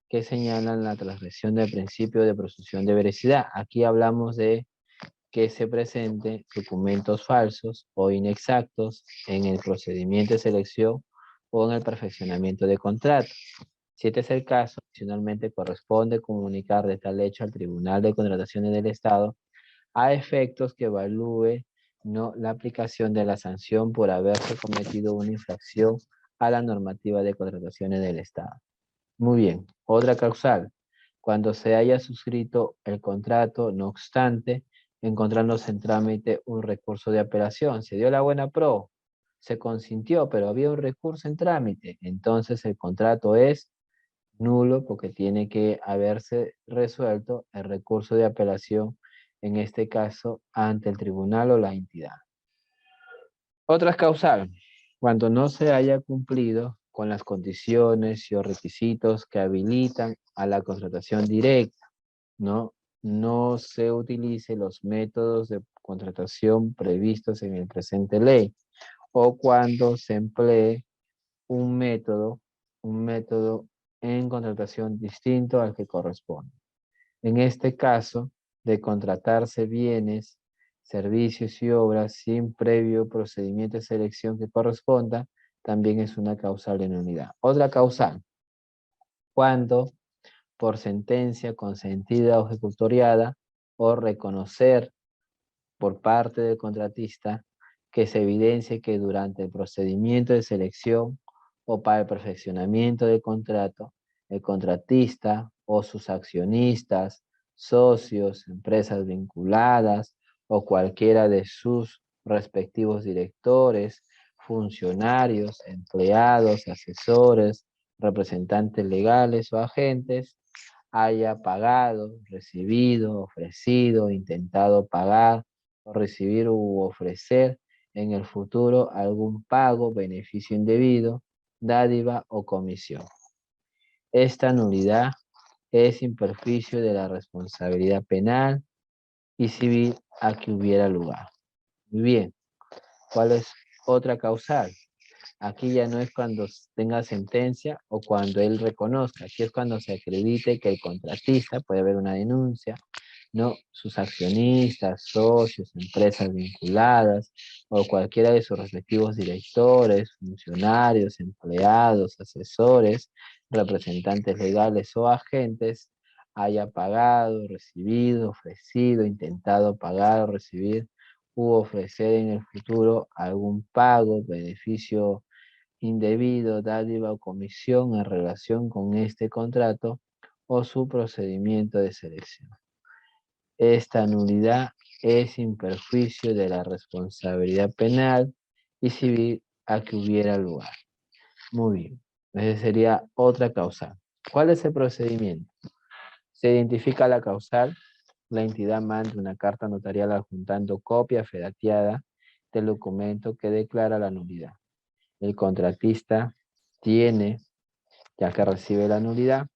que señalan la transgresión del principio de presunción de veracidad. Aquí hablamos de que se presenten documentos falsos o inexactos en el procedimiento de selección o en el perfeccionamiento de contrato. Si este es el caso, adicionalmente corresponde comunicar de tal hecho al Tribunal de Contrataciones del Estado a efectos que evalúe no la aplicación de la sanción por haberse cometido una infracción a la normativa de contrataciones del Estado. Muy bien. Otra causal. Cuando se haya suscrito el contrato, no obstante, encontrándose en trámite un recurso de apelación. Se dio la buena pro, se consintió, pero había un recurso en trámite. Entonces el contrato es nulo porque tiene que haberse resuelto el recurso de apelación, en este caso, ante el tribunal o la entidad. Otras causal, cuando no se haya cumplido con las condiciones y o requisitos que habilitan a la contratación directa, ¿no? No se utilice los métodos de contratación previstos en el presente ley, o cuando se emplee un método en contratación distinto al que corresponde. En este caso, de contratarse bienes, servicios y obras sin previo procedimiento de selección que corresponda, también es una causal de nulidad. Otra causal, cuando por sentencia consentida o ejecutoriada o reconocer por parte del contratista que se evidencie que durante el procedimiento de selección o para el perfeccionamiento del contrato, el contratista o sus accionistas, socios, empresas vinculadas o cualquiera de sus respectivos directores, funcionarios, empleados, asesores, representantes legales o agentes, haya pagado, recibido, ofrecido, intentado pagar o recibir u ofrecer en el futuro algún pago, beneficio indebido, dádiva o comisión. Esta nulidad es sin perjuicio de la responsabilidad penal y civil a que hubiera lugar. Muy bien, ¿cuál es otra causal? Aquí ya no es cuando tenga sentencia o cuando él reconozca. Aquí es cuando se acredite que el contratista, puede haber una denuncia, ¿no? Sus accionistas, socios, empresas vinculadas o cualquiera de sus respectivos directores, funcionarios, empleados, asesores, representantes legales o agentes haya pagado, recibido, ofrecido, intentado pagar o recibir u ofrecer en el futuro algún pago, beneficio indebido, dádiva o comisión en relación con este contrato o su procedimiento de selección. Esta nulidad es sin perjuicio de la responsabilidad penal y civil a que hubiera lugar. Muy bien, esa sería otra causal. ¿Cuál es el procedimiento? Se identifica la causal, la entidad manda una carta notarial adjuntando copia fedateada del documento que declara la nulidad. El contratista tiene, ya que recibe la nulidad,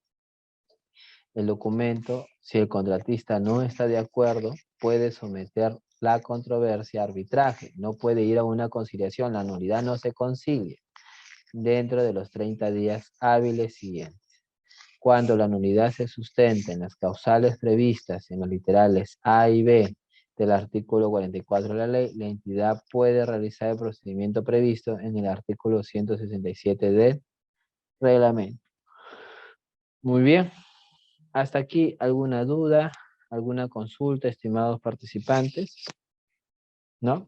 el documento, si el contratista no está de acuerdo, puede someter la controversia a arbitraje, no puede ir a una conciliación, la nulidad no se concilia. dentro de los 30 días hábiles siguientes. Cuando la nulidad se sustenta en las causales previstas en los literales A y B del artículo 44 de la ley, la entidad puede realizar el procedimiento previsto en el artículo 167 del reglamento. Muy bien. Hasta aquí, ¿alguna duda, alguna consulta, estimados participantes? ¿No?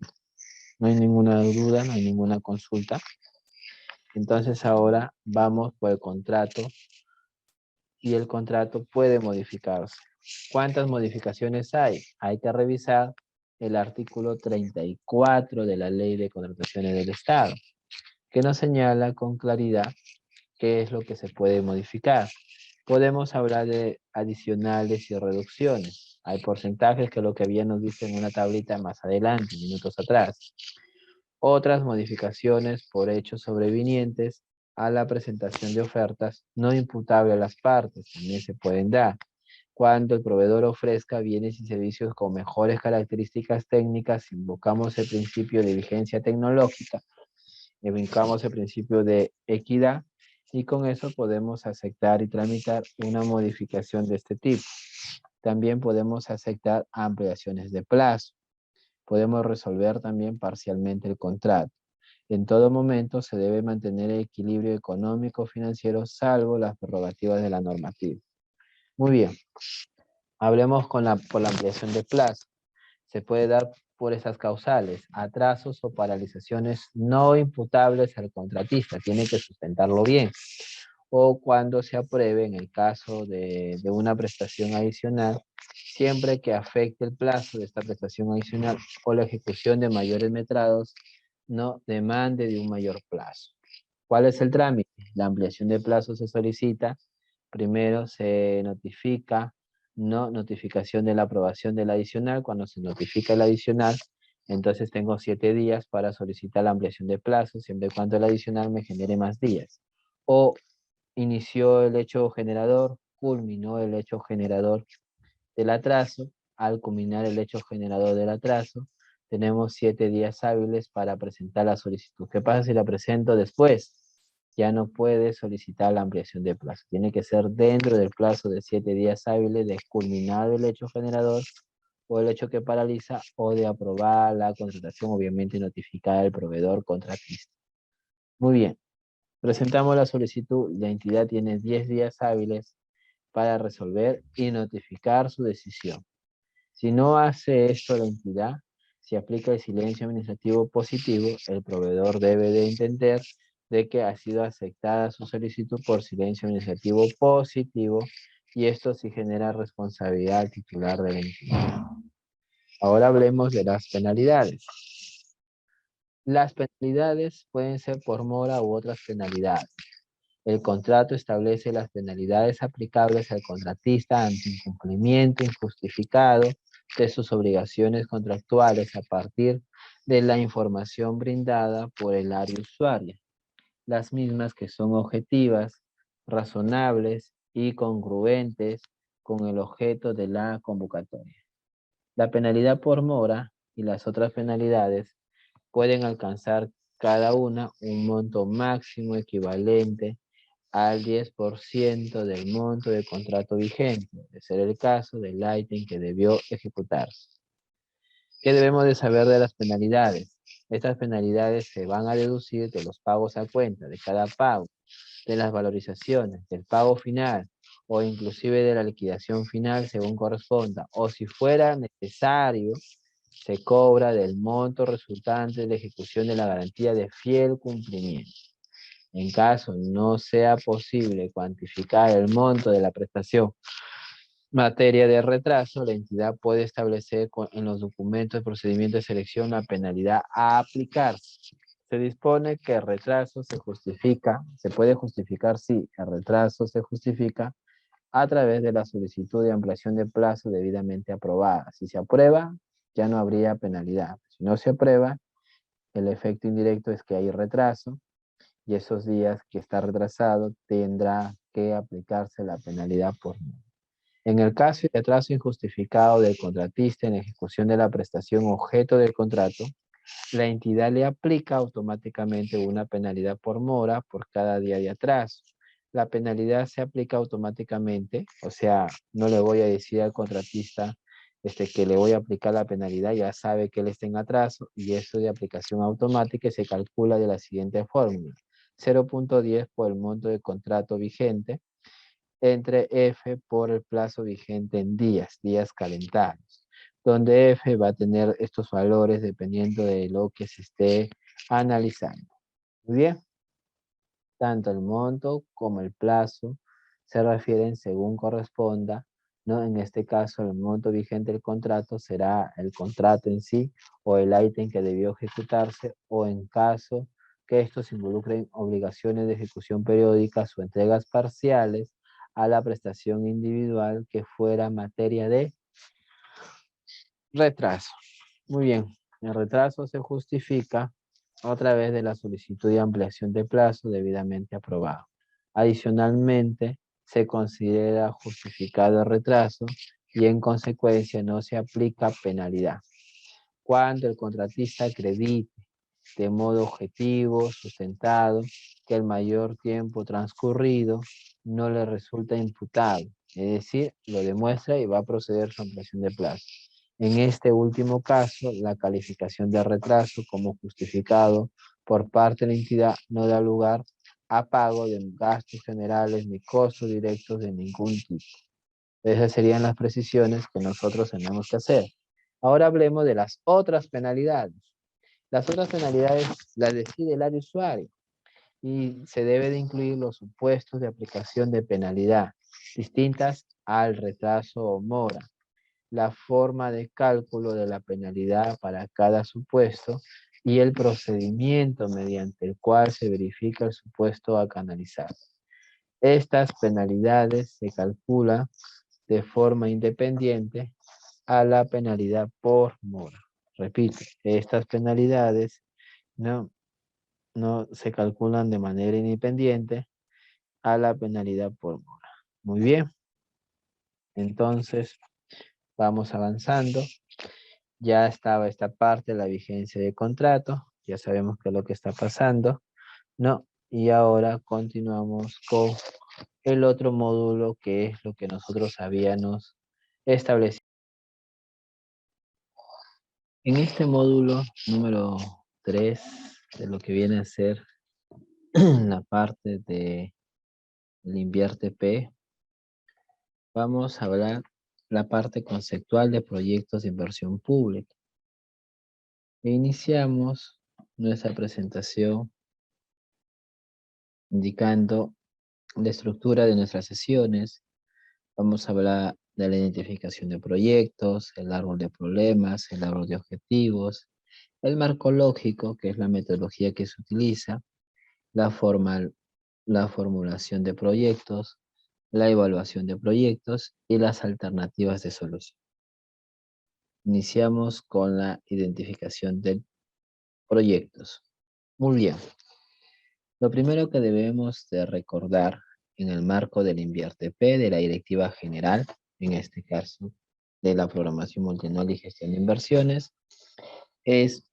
No hay ninguna duda, no hay ninguna consulta. Entonces ahora vamos por el contrato y el contrato puede modificarse. ¿Cuántas modificaciones hay? Hay que revisar el artículo 34 de la Ley de Contrataciones del Estado, que nos señala con claridad qué es lo que se puede modificar. Podemos hablar de adicionales y reducciones. Hay porcentajes que lo que bien nos dice en una tablita más adelante, minutos atrás. Otras modificaciones por hechos sobrevinientes a la presentación de ofertas no imputables a las partes también se pueden dar cuando el proveedor ofrezca bienes y servicios con mejores características técnicas. Invocamos el principio de vigencia tecnológica, invocamos el principio de equidad y con eso podemos aceptar y tramitar una modificación de este tipo. También podemos aceptar ampliaciones de plazo. Podemos resolver también parcialmente el contrato. En todo momento se debe mantener el equilibrio económico financiero salvo las prerrogativas de la normativa. Muy bien. Hablemos por la ampliación de plazo. Se puede dar por esas causales, atrasos o paralizaciones no imputables al contratista. Tiene que sustentarlo bien. O cuando se apruebe en el caso de una prestación adicional, siempre que afecte el plazo de esta prestación adicional o la ejecución de mayores metrados, no demande de un mayor plazo. ¿Cuál es el trámite? La ampliación de plazo se solicita. Primero se notifica, notificación de la aprobación del adicional. Cuando se notifica el adicional, entonces tengo 7 días para solicitar la ampliación de plazo, siempre y cuando el adicional me genere más días. O inició el hecho generador, culminó el hecho generador del atraso. Al culminar el hecho generador del atraso, tenemos 7 días hábiles para presentar la solicitud. ¿Qué pasa si la presento después? Ya no puede solicitar la ampliación de plazo. Tiene que ser dentro del plazo de 7 días hábiles de culminado el hecho generador o el hecho que paraliza o de aprobar la contratación, obviamente notificar al proveedor contratista. Muy bien. Presentamos la solicitud. La entidad tiene 10 días hábiles para resolver y notificar su decisión. Si no hace esto la entidad, si aplica el silencio administrativo positivo, el proveedor debe de entender de que ha sido aceptada su solicitud por silencio administrativo positivo y esto sí genera responsabilidad al titular de la entidad. Ahora hablemos de las penalidades. Las penalidades pueden ser por mora u otras penalidades. El contrato establece las penalidades aplicables al contratista ante incumplimiento injustificado de sus obligaciones contractuales a partir de la información brindada por el área usuaria. Las mismas que son objetivas, razonables y congruentes con el objeto de la convocatoria. La penalidad por mora y las otras penalidades pueden alcanzar cada una un monto máximo equivalente al 10% del monto de contrato vigente, de ser el caso del ítem que debió ejecutarse. ¿Qué debemos de saber de las penalidades? Estas penalidades se van a deducir de los pagos a cuenta, de cada pago, de las valorizaciones, del pago final, o inclusive de la liquidación final según corresponda, o si fuera necesario, se cobra del monto resultante de la ejecución de la garantía de fiel cumplimiento. En caso no sea posible cuantificar el monto de la prestación materia de retraso, la entidad puede establecer en los documentos de procedimiento de selección la penalidad a aplicarse. Se dispone que el retraso se justifica, se puede justificar si el retraso se justifica a través de la solicitud de ampliación de plazo debidamente aprobada. Si se aprueba, ya no habría penalidad. Si no se aprueba, el efecto indirecto es que hay retraso y esos días que está retrasado tendrá que aplicarse la penalidad por mora. En el caso de atraso injustificado del contratista en ejecución de la prestación objeto del contrato, la entidad le aplica automáticamente una penalidad por mora por cada día de atraso. La penalidad se aplica automáticamente, o sea, no le voy a decir al contratista que le voy a aplicar la penalidad, ya sabe que él está en atraso y eso de aplicación automática se calcula de la siguiente fórmula. 0.10 por el monto de contrato vigente entre F por el plazo vigente en días calendarios, donde F va a tener estos valores dependiendo de lo que se esté analizando. Muy bien. Tanto el monto como el plazo se refieren según corresponda, ¿no? En este caso, el monto vigente del contrato será el contrato en sí o el ítem que debió ejecutarse, o en caso que estos involucren obligaciones de ejecución periódicas o entregas parciales a la prestación individual que fuera materia de retraso. Muy bien, el retraso se justifica a través de la solicitud de ampliación de plazo debidamente aprobado. Adicionalmente, se considera justificado el retraso y en consecuencia no se aplica penalidad cuando el contratista acredite de modo objetivo, sustentado, que el mayor tiempo transcurrido no le resulta imputable, es decir, lo demuestra y va a proceder su ampliación de plazo. En este último caso, la calificación de retraso como justificado por parte de la entidad no da lugar a pago de gastos generales ni costos directos de ningún tipo. Esas serían las precisiones que nosotros tenemos que hacer. Ahora hablemos de las otras penalidades. Las otras penalidades las decide el área usuario y se debe de incluir los supuestos de aplicación de penalidad distintas al retraso o mora, la forma de cálculo de la penalidad para cada supuesto y el procedimiento mediante el cual se verifica el supuesto a canalizar. Estas penalidades se calculan de forma independiente a la penalidad por mora. Repito, estas penalidades no se calculan de manera independiente a la penalidad por mora. Muy bien. Entonces, vamos avanzando. Ya estaba esta parte, la vigencia de contrato. Ya sabemos qué es lo que está pasando. No. Y ahora continuamos con el otro módulo, que es lo que nosotros habíamos establecido. En este módulo número 3, de lo que viene a ser la parte de el invierte P, vamos a hablar la parte conceptual de proyectos de inversión pública. Iniciamos nuestra presentación indicando la estructura de nuestras sesiones. Vamos a hablar de la identificación de proyectos, el árbol de problemas, el árbol de objetivos, el marco lógico, que es la metodología que se utiliza, la formulación de proyectos, la evaluación de proyectos y las alternativas de solución. Iniciamos con la identificación de proyectos. Muy bien. Lo primero que debemos de recordar en el marco del Invierte P de la Directiva General, en este caso de la Programación Multianual y Gestión de Inversiones, es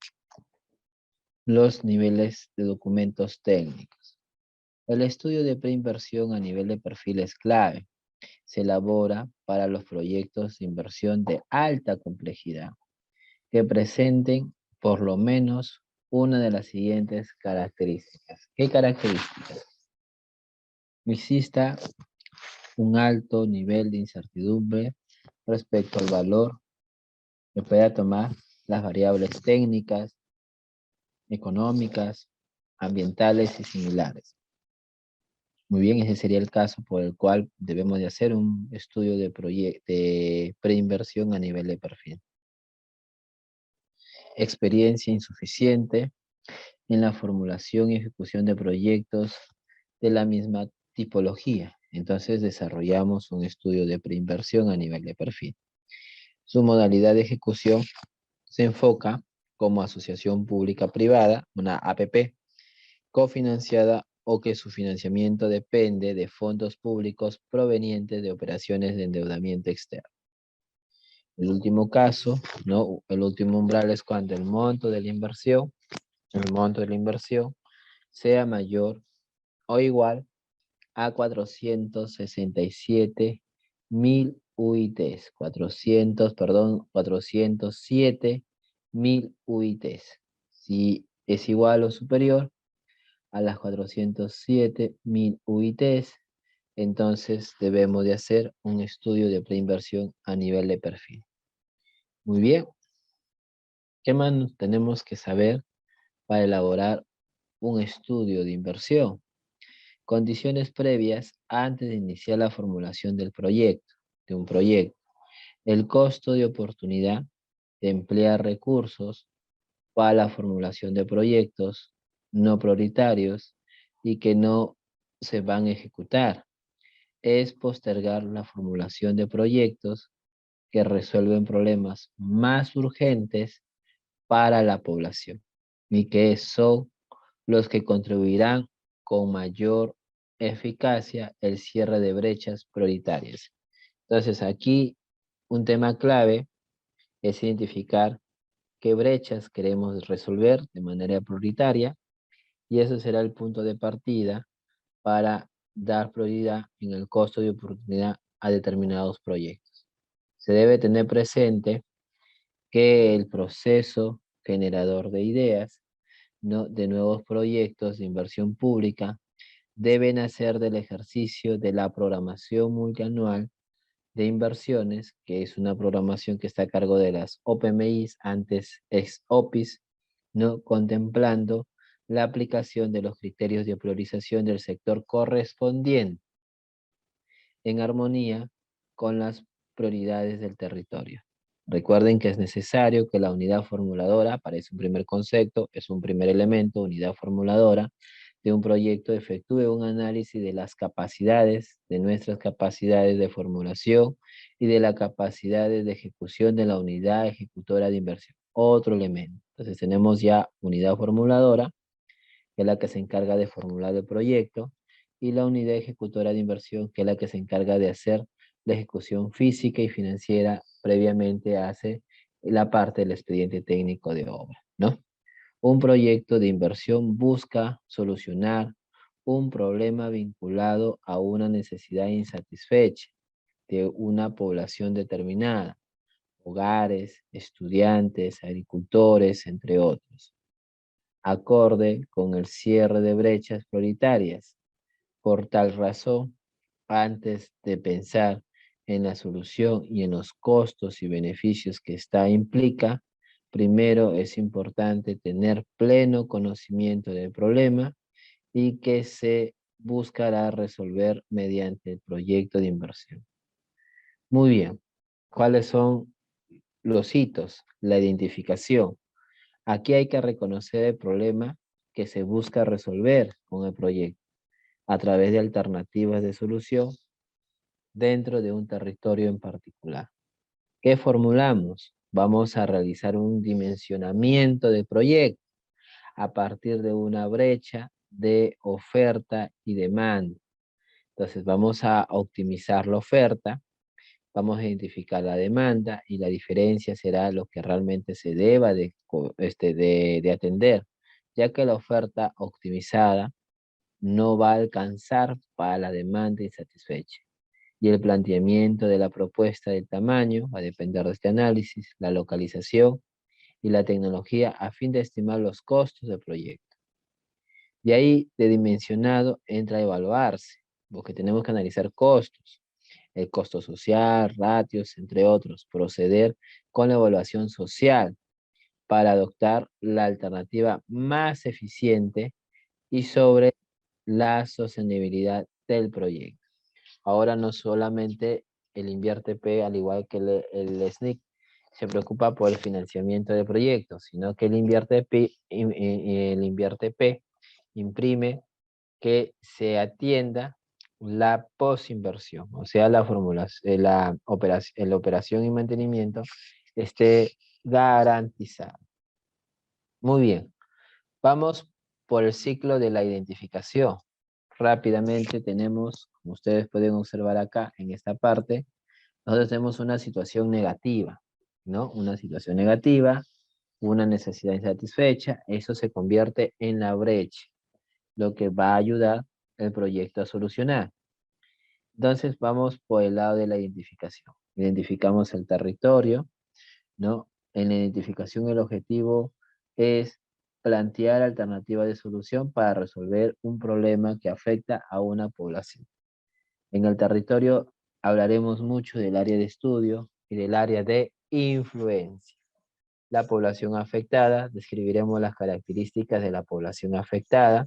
los niveles de documentos técnicos. El estudio de preinversión a nivel de perfil es clave. Se elabora para los proyectos de inversión de alta complejidad que presenten por lo menos una de las siguientes características. ¿Qué características? Exista un alto nivel de incertidumbre respecto al valor que pueda tomar las variables técnicas, económicas, ambientales y similares. Muy bien, ese sería el caso por el cual debemos de hacer un estudio de preinversión a nivel de perfil. Experiencia insuficiente en la formulación y ejecución de proyectos de la misma tipología. Entonces desarrollamos un estudio de preinversión a nivel de perfil. Su modalidad de ejecución se enfoca como asociación pública-privada, una APP, cofinanciada o que su financiamiento depende de fondos públicos provenientes de operaciones de endeudamiento externo. El último caso, ¿no? El último umbral es cuando el monto de la inversión sea mayor o igual a 467.000 UITs. 407.000 UITs. Si es igual o superior a las 407.000 UITs, entonces debemos de hacer un estudio de preinversión a nivel de perfil. Muy bien. ¿Qué más tenemos que saber para elaborar un estudio de inversión? Condiciones previas antes de iniciar la formulación de un proyecto. El costo de oportunidad de emplear recursos para la formulación de proyectos no prioritarios y que no se van a ejecutar. Es postergar la formulación de proyectos que resuelven problemas más urgentes para la población y que son los que contribuirán con mayor eficacia el cierre de brechas prioritarias. Entonces aquí un tema clave es identificar qué brechas queremos resolver de manera prioritaria y ese será el punto de partida para dar prioridad en el costo de oportunidad a determinados proyectos. Se debe tener presente que el proceso generador de ideas, ¿no? de nuevos proyectos de inversión pública deben hacer del ejercicio de la programación multianual de inversiones, que es una programación que está a cargo de las OPMIs, antes ex OPIs, ¿no? contemplando la aplicación de los criterios de priorización del sector correspondiente en armonía con las prioridades del territorio. Recuerden que es necesario que la unidad formuladora, aparece un primer concepto, es un primer elemento, unidad formuladora, de un proyecto efectúe un análisis de las capacidades, de nuestras capacidades de formulación y de las capacidades de ejecución de la unidad ejecutora de inversión. Otro elemento. Entonces tenemos ya unidad formuladora, que es la que se encarga de formular el proyecto, y la unidad ejecutora de inversión, que es la que se encarga de hacer la ejecución física y financiera, previamente hace la parte del expediente técnico de obra, ¿no? Un proyecto de inversión busca solucionar un problema vinculado a una necesidad insatisfecha de una población determinada, hogares, estudiantes, agricultores, entre otros, acorde con el cierre de brechas prioritarias. Por tal razón, antes de pensar en la solución y en los costos y beneficios que esta implica, primero es importante tener pleno conocimiento del problema y que se buscará resolver mediante el proyecto de inversión. Muy bien, ¿cuáles son los hitos? La identificación. Aquí hay que reconocer el problema que se busca resolver con el proyecto a través de alternativas de solución dentro de un territorio en particular. ¿Qué formulamos? Vamos a realizar un dimensionamiento de proyecto a partir de una brecha de oferta y demanda. Entonces vamos a optimizar la oferta, vamos a identificar la demanda y la diferencia será lo que realmente se deba de atender, ya que la oferta optimizada no va a alcanzar para la demanda insatisfecha. Y el planteamiento de la propuesta del tamaño va a depender de este análisis, la localización y la tecnología a fin de estimar los costos del proyecto. De ahí, de dimensionado, entra a evaluarse, porque tenemos que analizar costos, el costo social, ratios, entre otros, proceder con la evaluación social para adoptar la alternativa más eficiente y sobre la sostenibilidad del proyecto. Ahora no solamente el InvierteP, al igual que el SNIC, se preocupa por el financiamiento de proyectos, sino que el InvierteP imprime que se atienda la posinversión, o sea, la operación y mantenimiento esté garantizada. Muy bien, vamos por el ciclo de la identificación. Rápidamente tenemos, como ustedes pueden observar acá en esta parte, nosotros tenemos una situación negativa. ¿no? Una situación negativa, una necesidad insatisfecha, eso se convierte en la brecha, lo que va a ayudar el proyecto a solucionar. Entonces vamos por el lado de la identificación. Identificamos el territorio, ¿no? En la identificación el objetivo es plantear alternativas de solución para resolver un problema que afecta a una población. En el territorio hablaremos mucho del área de estudio y del área de influencia. La población afectada, describiremos las características de la población afectada,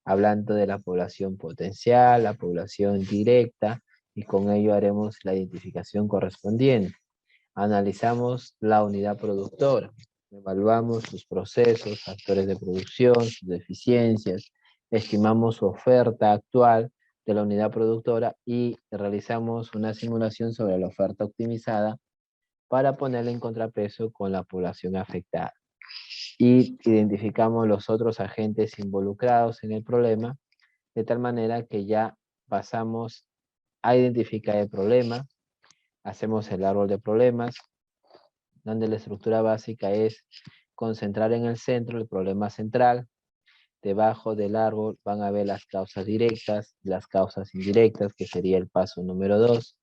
hablando de la población potencial, la población directa, y con ello haremos la identificación correspondiente. Analizamos la unidad productora, evaluamos sus procesos, factores de producción, sus deficiencias, estimamos su oferta actual de la unidad productora y realizamos una simulación sobre la oferta optimizada para ponerla en contrapeso con la población afectada. Y identificamos los otros agentes involucrados en el problema, de tal manera que ya pasamos a identificar el problema, hacemos el árbol de problemas, donde la estructura básica es concentrar en el centro el problema central. Debajo del árbol van a ver las causas directas, las causas indirectas, que sería el paso número 2.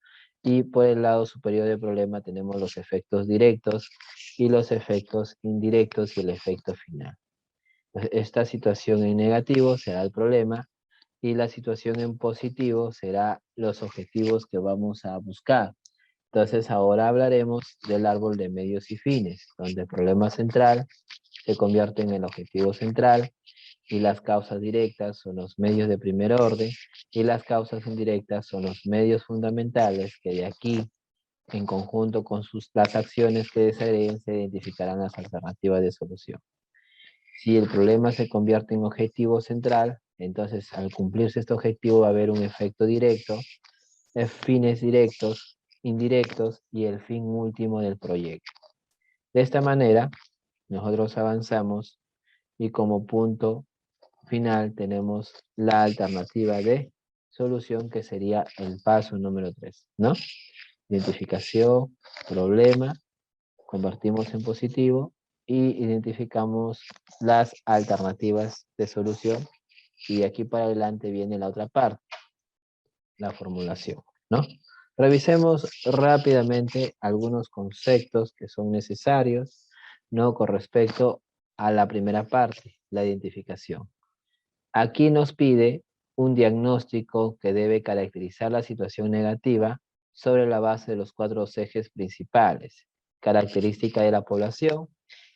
Y por el lado superior del problema tenemos los efectos directos y los efectos indirectos y el efecto final. Esta situación en negativo será el problema y la situación en positivo será los objetivos que vamos a buscar. Entonces ahora hablaremos del árbol de medios y fines, donde el problema central se convierte en el objetivo central y las causas directas son los medios de primer orden y las causas indirectas son los medios fundamentales que de aquí, en conjunto con las acciones que desagreguen, se identificarán las alternativas de solución. Si el problema se convierte en objetivo central, entonces al cumplirse este objetivo va a haber un efecto directo, fines directos, indirectos y el fin último del proyecto. De esta manera, nosotros avanzamos y como punto final tenemos la alternativa de solución que sería el paso número 3, ¿no? Identificación, problema, convertimos en positivo y identificamos las alternativas de solución y de aquí para adelante viene la otra parte, la formulación, ¿no? Revisemos rápidamente algunos conceptos que son necesarios, ¿no? Con respecto a la primera parte, la identificación. Aquí nos pide un diagnóstico que debe caracterizar la situación negativa sobre la base de los 4 ejes principales. Característica de la población.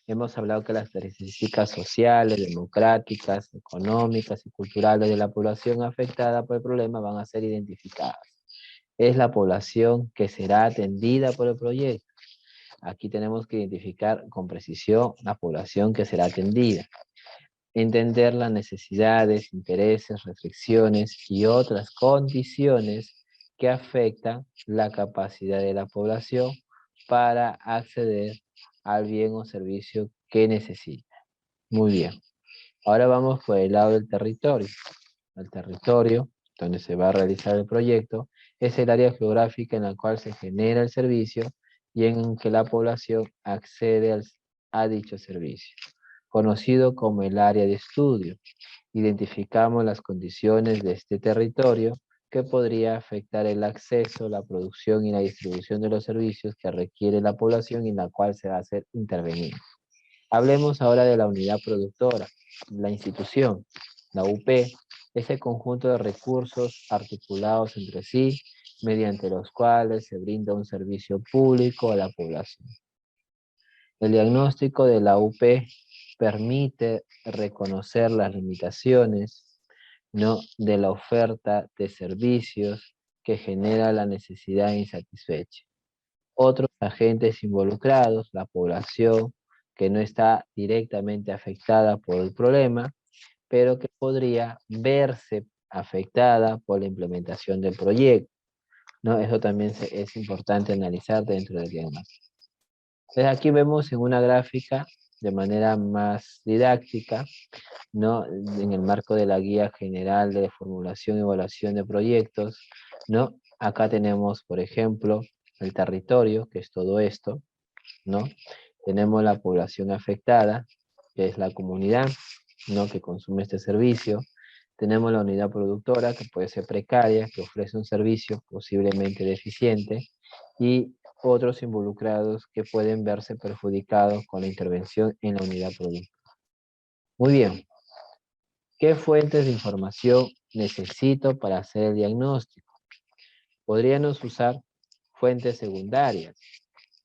Hemos hablado que las características sociales, democráticas, económicas y culturales de la población afectada por el problema van a ser identificadas. Es la población que será atendida por el proyecto. Aquí tenemos que identificar con precisión la población que será atendida. Entender las necesidades, intereses, restricciones y otras condiciones que afectan la capacidad de la población para acceder al bien o servicio que necesita. Muy bien. Ahora vamos por el lado del territorio. El territorio, donde se va a realizar el proyecto, es el área geográfica en la cual se genera el servicio y en que la población accede a dicho servicio, conocido como el área de estudio. Identificamos las condiciones de este territorio que podría afectar el acceso, la producción y la distribución de los servicios que requiere la población y en la cual se va a hacer intervenir. Hablemos ahora de la unidad productora, la institución, la UP, ese conjunto de recursos articulados entre sí, mediante los cuales se brinda un servicio público a la población. El diagnóstico de la UP permite reconocer las limitaciones, ¿no?, de la oferta de servicios que genera la necesidad insatisfecha. Otros agentes involucrados, la población que no está directamente afectada por el problema, pero que podría verse afectada por la implementación del proyecto, ¿no? Eso también es importante analizar dentro del diagnóstico. Entonces aquí vemos en una gráfica de manera más didáctica, ¿no?, en el marco de la Guía General de Formulación y Evaluación de Proyectos, ¿no? Acá tenemos, por ejemplo, el territorio, que es todo esto, ¿no? Tenemos la población afectada, que es la comunidad, ¿no? Que consume este servicio. Tenemos la unidad productora, que puede ser precaria, que ofrece un servicio posiblemente deficiente, y otros involucrados que pueden verse perjudicados con la intervención en la unidad productora. Muy bien. ¿Qué fuentes de información necesito para hacer el diagnóstico? Podríamos usar fuentes secundarias,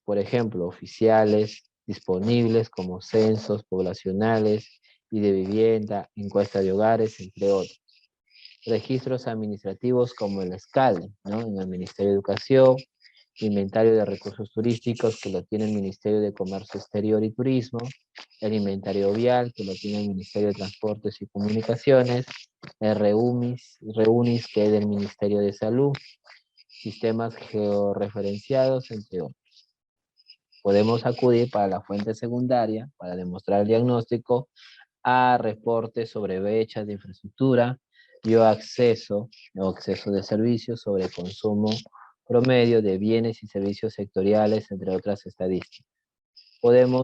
por ejemplo, oficiales, disponibles como censos poblacionales y de vivienda, encuesta de hogares, entre otros. Registros administrativos como el SCALE, ¿no? En el Ministerio de Educación, inventario de recursos turísticos que lo tiene el Ministerio de Comercio Exterior y Turismo, el inventario vial que lo tiene el Ministerio de Transportes y Comunicaciones, el REUNIS que es del Ministerio de Salud, sistemas georreferenciados, entre otros. Podemos acudir para la fuente secundaria, para demostrar el diagnóstico, a reportes sobre brechas de infraestructura y acceso de servicios sobre consumo promedio de bienes y servicios sectoriales, entre otras estadísticas. Podemos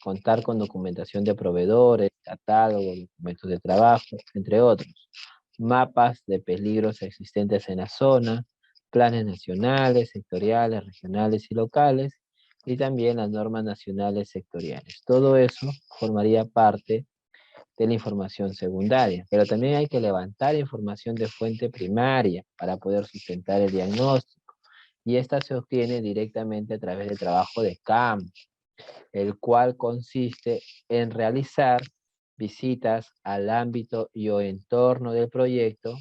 contar con documentación de proveedores, catálogos, documentos de trabajo, entre otros. Mapas de peligros existentes en la zona, planes nacionales, sectoriales, regionales y locales, y también las normas nacionales sectoriales. Todo eso formaría parte de la información secundaria, pero también hay que levantar información de fuente primaria para poder sustentar el diagnóstico, y esta se obtiene directamente a través del trabajo de campo, el cual consiste en realizar visitas al ámbito y o entorno del proyecto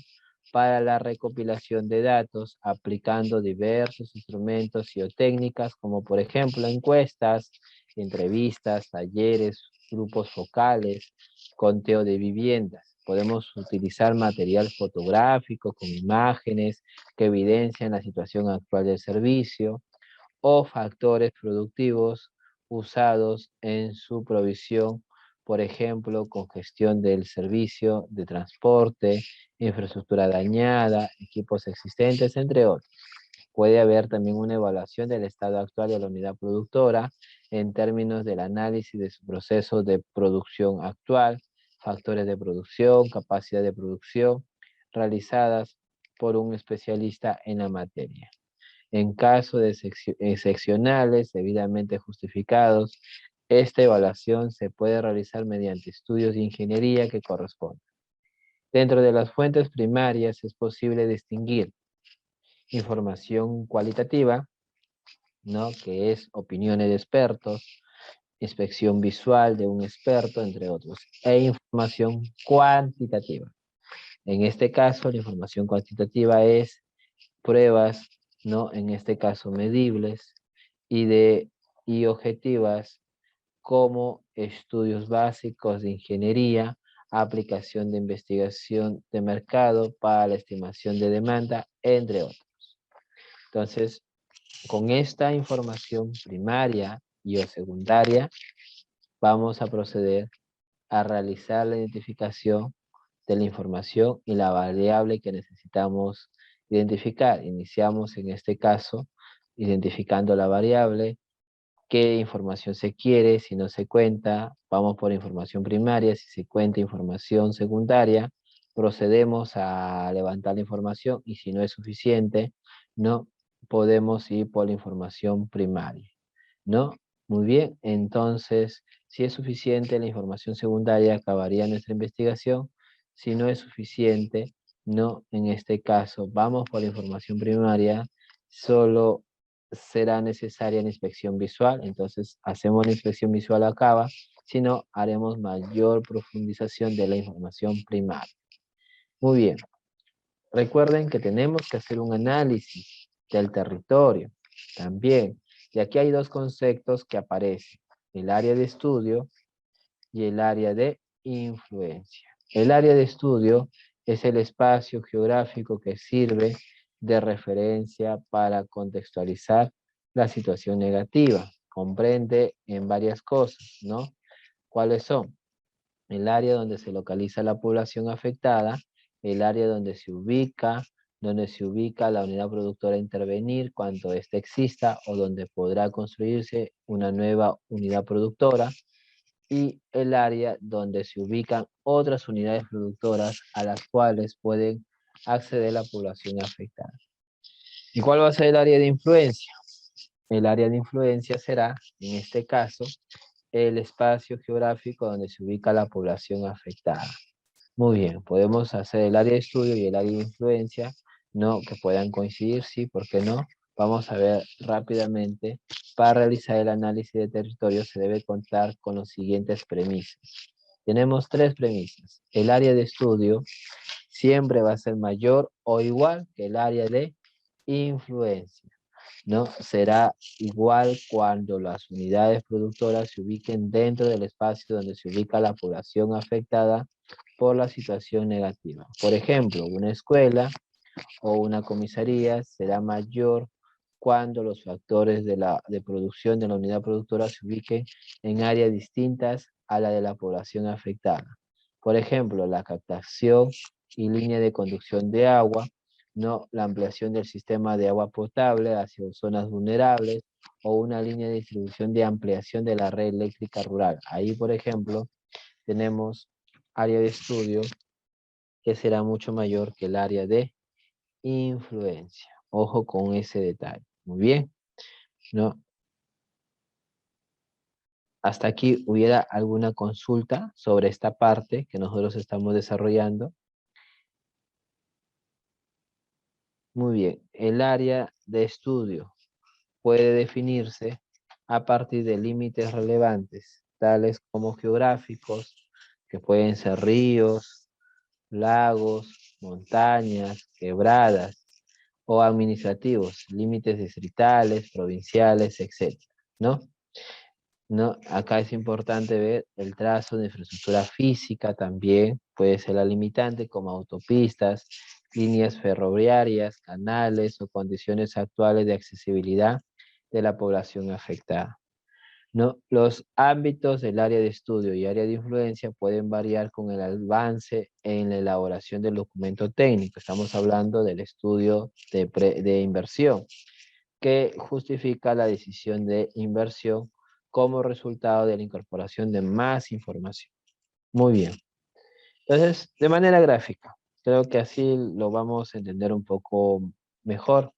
para la recopilación de datos, aplicando diversos instrumentos y o técnicas, como por ejemplo encuestas, entrevistas, talleres, grupos focales, conteo de viviendas. Podemos utilizar material fotográfico con imágenes que evidencian la situación actual del servicio, o factores productivos usados en su provisión, por ejemplo, congestión del servicio de transporte, infraestructura dañada, equipos existentes, entre otros. Puede haber también una evaluación del estado actual de la unidad productora en términos del análisis de su proceso de producción actual, factores de producción, capacidad de producción, realizadas por un especialista en la materia. En caso de excepcionales debidamente justificados, esta evaluación se puede realizar mediante estudios de ingeniería que correspondan. Dentro de las fuentes primarias es posible distinguir información cualitativa, ¿no? Que es opiniones de expertos, inspección visual de un experto, entre otros, e información cuantitativa. En este caso, la información cuantitativa es pruebas, ¿no? En este caso, medibles y objetivas, como estudios básicos de ingeniería, aplicación de investigación de mercado para la estimación de demanda, entre otros. Entonces, con esta información primaria y o secundaria, vamos a proceder a realizar la identificación de la información y la variable que necesitamos identificar. Iniciamos en este caso identificando la variable, qué información se quiere, si no se cuenta, vamos por información primaria, si se cuenta información secundaria, procedemos a levantar la información y si no es suficiente, no podemos ir por la información primaria, ¿no? Muy bien, entonces, si es suficiente la información secundaria, acabaría nuestra investigación. Si no es suficiente, no, en este caso, vamos por la información primaria, solo será necesaria la inspección visual, entonces hacemos la inspección visual acaba, si no, haremos mayor profundización de la información primaria. Muy bien, recuerden que tenemos que hacer un análisis del territorio también, y aquí hay dos conceptos que aparecen, el área de estudio y el área de influencia. El área de estudio es el espacio geográfico que sirve de referencia para contextualizar la situación negativa. Comprende en varias cosas, ¿no? ¿Cuáles son? El área donde se localiza la población afectada, el área donde se ubica donde se ubica la unidad productora a intervenir cuando ésta exista o donde podrá construirse una nueva unidad productora, y el área donde se ubican otras unidades productoras a las cuales pueden acceder la población afectada. ¿Y cuál va a ser el área de influencia? El área de influencia será, en este caso, el espacio geográfico donde se ubica la población afectada. Muy bien, podemos hacer el área de estudio y el área de influencia, no que puedan coincidir, sí, ¿por qué no? Vamos a ver rápidamente. Para realizar el análisis de territorio se debe contar con las siguientes premisas. Tenemos 3 premisas. El área de estudio siempre va a ser mayor o igual que el área de influencia, ¿no? Será igual cuando las unidades productoras se ubiquen dentro del espacio donde se ubica la población afectada por la situación negativa. Por ejemplo, una escuela o una comisaría será mayor cuando los factores de producción de la unidad productora se ubiquen en áreas distintas a la de la población afectada. Por ejemplo, la captación y línea de conducción de agua, no la ampliación del sistema de agua potable hacia zonas vulnerables, o una línea de distribución de ampliación de la red eléctrica rural. Ahí, por ejemplo, tenemos área de estudio que será mucho mayor que el área de influencia. Ojo con ese detalle. Muy bien, ¿no? Hasta aquí, ¿hubiera alguna consulta sobre esta parte que nosotros estamos desarrollando? Muy bien, el área de estudio puede definirse a partir de límites relevantes, tales como geográficos, que pueden ser ríos, lagos, montañas, quebradas, o administrativos, límites distritales, provinciales, etc. ¿No? ¿No? Acá es importante ver el trazo de infraestructura física también, puede ser la limitante como autopistas, líneas ferroviarias, canales o condiciones actuales de accesibilidad de la población afectada. ¿No? Los ámbitos del área de estudio y área de influencia pueden variar con el avance en la elaboración del documento técnico. Estamos hablando del estudio de inversión, que justifica la decisión de inversión como resultado de la incorporación de más información. Muy bien. Entonces, de manera gráfica, creo que así lo vamos a entender un poco mejor,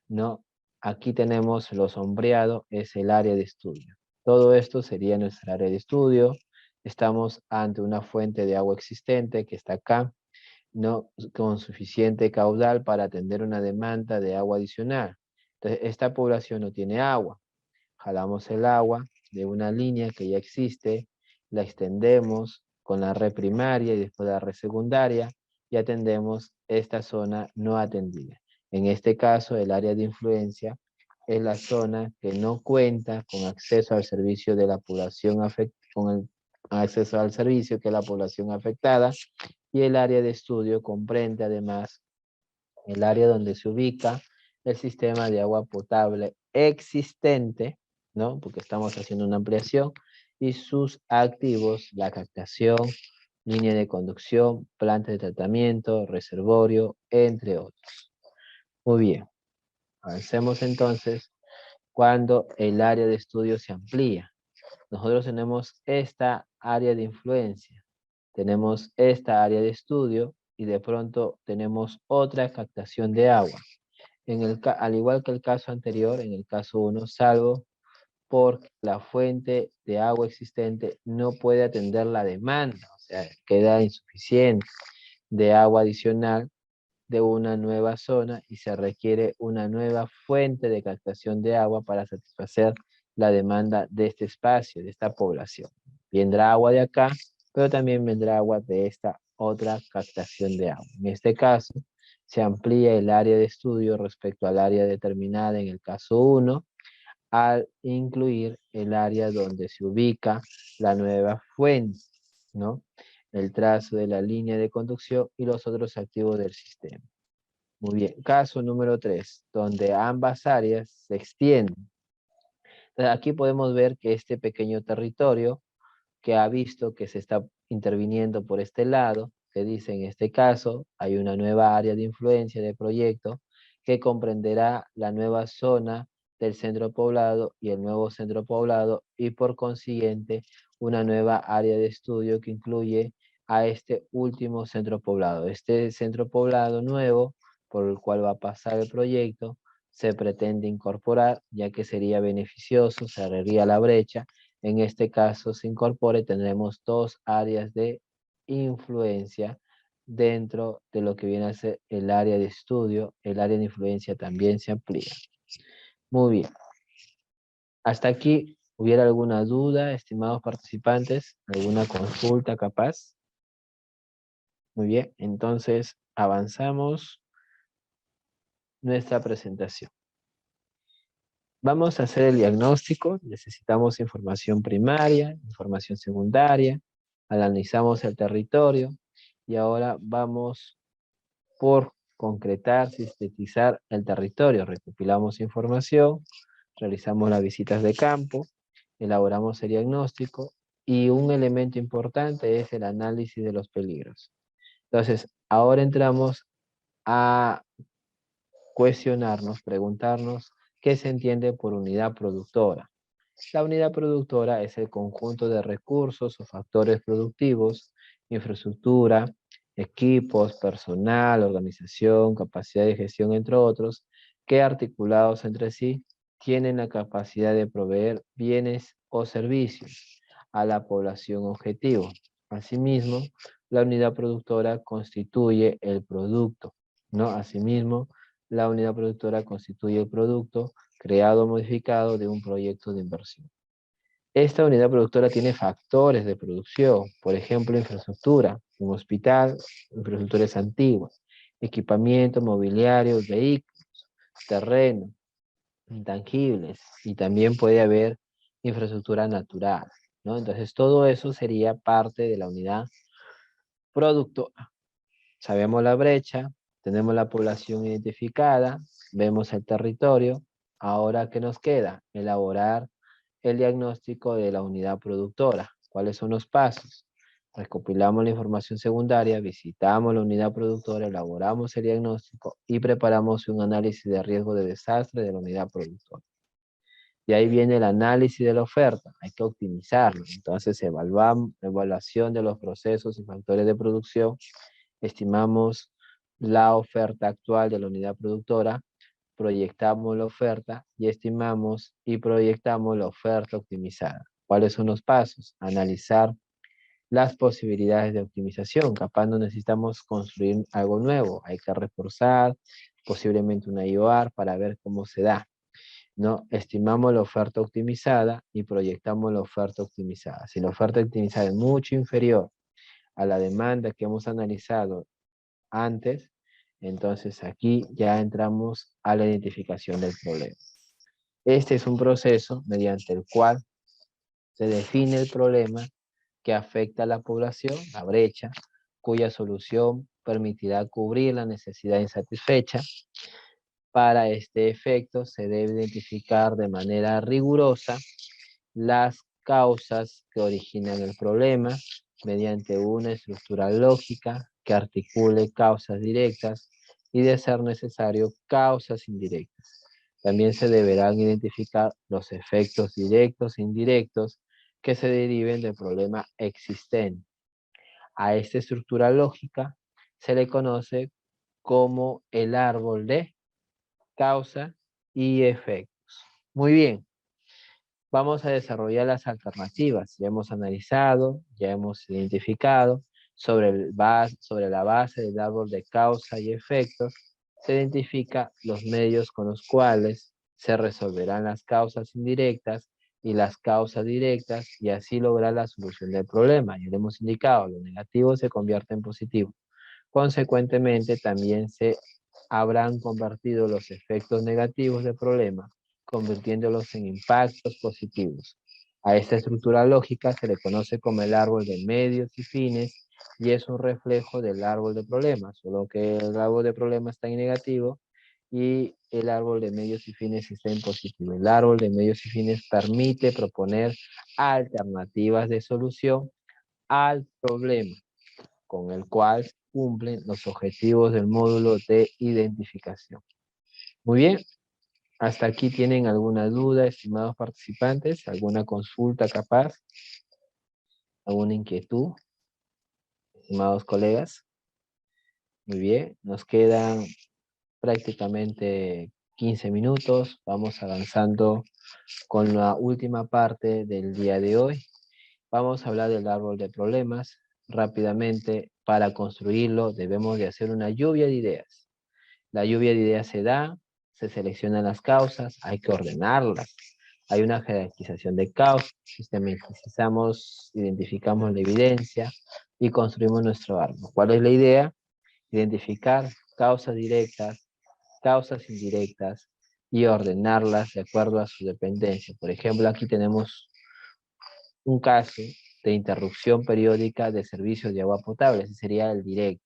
¿no? Aquí tenemos lo sombreado, es el área de estudio. Todo esto sería nuestra área de estudio. Estamos ante una fuente de agua existente que está acá, ¿no? Con suficiente caudal para atender una demanda de agua adicional. Entonces, esta población no tiene agua. Jalamos el agua de una línea que ya existe, la extendemos con la red primaria y después la red secundaria y atendemos esta zona no atendida. En este caso, el área de influencia es la zona que no cuenta con acceso al servicio de la población acceso al servicio que la población afectada, y el área de estudio comprende además el área donde se ubica el sistema de agua potable existente, ¿no? Porque estamos haciendo una ampliación, y sus activos, la captación, línea de conducción, planta de tratamiento, reservorio, entre otros. Muy bien, avancemos entonces cuando el área de estudio se amplía. Nosotros tenemos esta área de influencia, tenemos esta área de estudio y de pronto tenemos otra captación de agua. Al igual que el caso anterior, en el caso 1, salvo porque la fuente de agua existente no puede atender la demanda, o sea, queda insuficiente de agua adicional de una nueva zona y se requiere una nueva fuente de captación de agua para satisfacer la demanda de este espacio, de esta población. Vendrá agua de acá, pero también vendrá agua de esta otra captación de agua. En este caso, se amplía el área de estudio respecto al área determinada en el caso 1, al incluir el área donde se ubica la nueva fuente, ¿no? El trazo de la línea de conducción y los otros activos del sistema. Muy bien, caso número 3, donde ambas áreas se extienden. Entonces, aquí podemos ver que este pequeño territorio que ha visto que se está interviniendo por este lado, se dice en este caso, hay una nueva área de influencia del proyecto que comprenderá la nueva zona del centro poblado y el nuevo centro poblado y por consiguiente una nueva área de estudio que incluye a este último centro poblado. Este centro poblado nuevo por el cual va a pasar el proyecto se pretende incorporar ya que sería beneficioso, cerraría la brecha. En este caso se incorpore, tendremos dos áreas de influencia dentro de lo que viene a ser el área de estudio. El área de influencia también se amplía. Muy bien. Hasta aquí, ¿hubiera alguna duda, estimados participantes? ¿Alguna consulta capaz? Muy bien, entonces avanzamos nuestra presentación. Vamos a hacer el diagnóstico. Necesitamos información primaria, información secundaria. Analizamos el territorio y ahora vamos por concretar, sintetizar el territorio. Recopilamos información, realizamos las visitas de campo, elaboramos el diagnóstico y un elemento importante es el análisis de los peligros. Entonces, ahora entramos a cuestionarnos, preguntarnos qué se entiende por unidad productora. La unidad productora es el conjunto de recursos o factores productivos, infraestructura, equipos, personal, organización, capacidad de gestión, entre otros, que articulados entre sí tienen la capacidad de proveer bienes o servicios a la población objetivo. Asimismo, la unidad productora constituye el producto, ¿no? Asimismo, la unidad productora constituye el producto creado o modificado de un proyecto de inversión. Esta unidad productora tiene factores de producción, por ejemplo, infraestructura, un hospital, infraestructuras antiguas, equipamiento, mobiliario, vehículos, terreno, intangibles, y también puede haber infraestructura natural, ¿no? Entonces, todo eso sería parte de la unidad productora. Sabemos la brecha, tenemos la población identificada, vemos el territorio. Ahora, ¿qué nos queda? Elaborar el diagnóstico de la unidad productora. ¿Cuáles son los pasos? Recopilamos la información secundaria, visitamos la unidad productora, elaboramos el diagnóstico y preparamos un análisis de riesgo de desastre de la unidad productora. Y ahí viene el análisis de la oferta, hay que optimizarlo. Entonces evaluamos evaluación de los procesos y factores de producción, estimamos la oferta actual de la unidad productora, proyectamos la oferta y estimamos y proyectamos la oferta optimizada. ¿Cuáles son los pasos? Analizar las posibilidades de optimización. Capaz no necesitamos construir algo nuevo, hay que reforzar posiblemente una IOR para ver cómo se da, ¿no? Estimamos la oferta optimizada y proyectamos la oferta optimizada. Si la oferta optimizada es mucho inferior a la demanda que hemos analizado antes, entonces aquí ya entramos a la identificación del problema. Este es un proceso mediante el cual se define el problema que afecta a la población, la brecha, cuya solución permitirá cubrir la necesidad insatisfecha. Para este efecto se debe identificar de manera rigurosa las causas que originan el problema mediante una estructura lógica que articule causas directas y, de ser necesario, causas indirectas. También se deberán identificar los efectos directos e indirectos que se deriven del problema existente. A esta estructura lógica se le conoce como el árbol de causa y efectos. Muy bien. Vamos a desarrollar las alternativas. Ya hemos analizado, ya hemos identificado sobre la base del árbol de causa y efectos. Se identifica los medios con los cuales se resolverán las causas indirectas y las causas directas y así lograr la solución del problema. Ya lo hemos indicado, lo negativo se convierte en positivo. Consecuentemente, también se habrán convertido los efectos negativos del problema, convirtiéndolos en impactos positivos. A esta estructura lógica se le conoce como el árbol de medios y fines y es un reflejo del árbol de problemas, solo que el árbol de problemas está en negativo y el árbol de medios y fines está en positivo. El árbol de medios y fines permite proponer alternativas de solución al problema. con el cual cumplen los objetivos del módulo de identificación. Muy bien, hasta aquí tienen alguna duda, estimados participantes, alguna consulta capaz, alguna inquietud, estimados colegas. Muy bien, nos quedan prácticamente 15 minutos, vamos avanzando con la última parte del día de hoy. Vamos a hablar del árbol de problemas. Rápidamente, para construirlo debemos de hacer una lluvia de ideas. La lluvia de ideas se da, se seleccionan las causas, hay que ordenarlas. Hay una jerarquización de causas, sistematizamos, identificamos la evidencia y construimos nuestro árbol. ¿Cuál es la idea? Identificar causas directas, causas indirectas y ordenarlas de acuerdo a su dependencia. Por ejemplo, aquí tenemos un caso de interrupción periódica de servicios de agua potable. Ese sería el directo.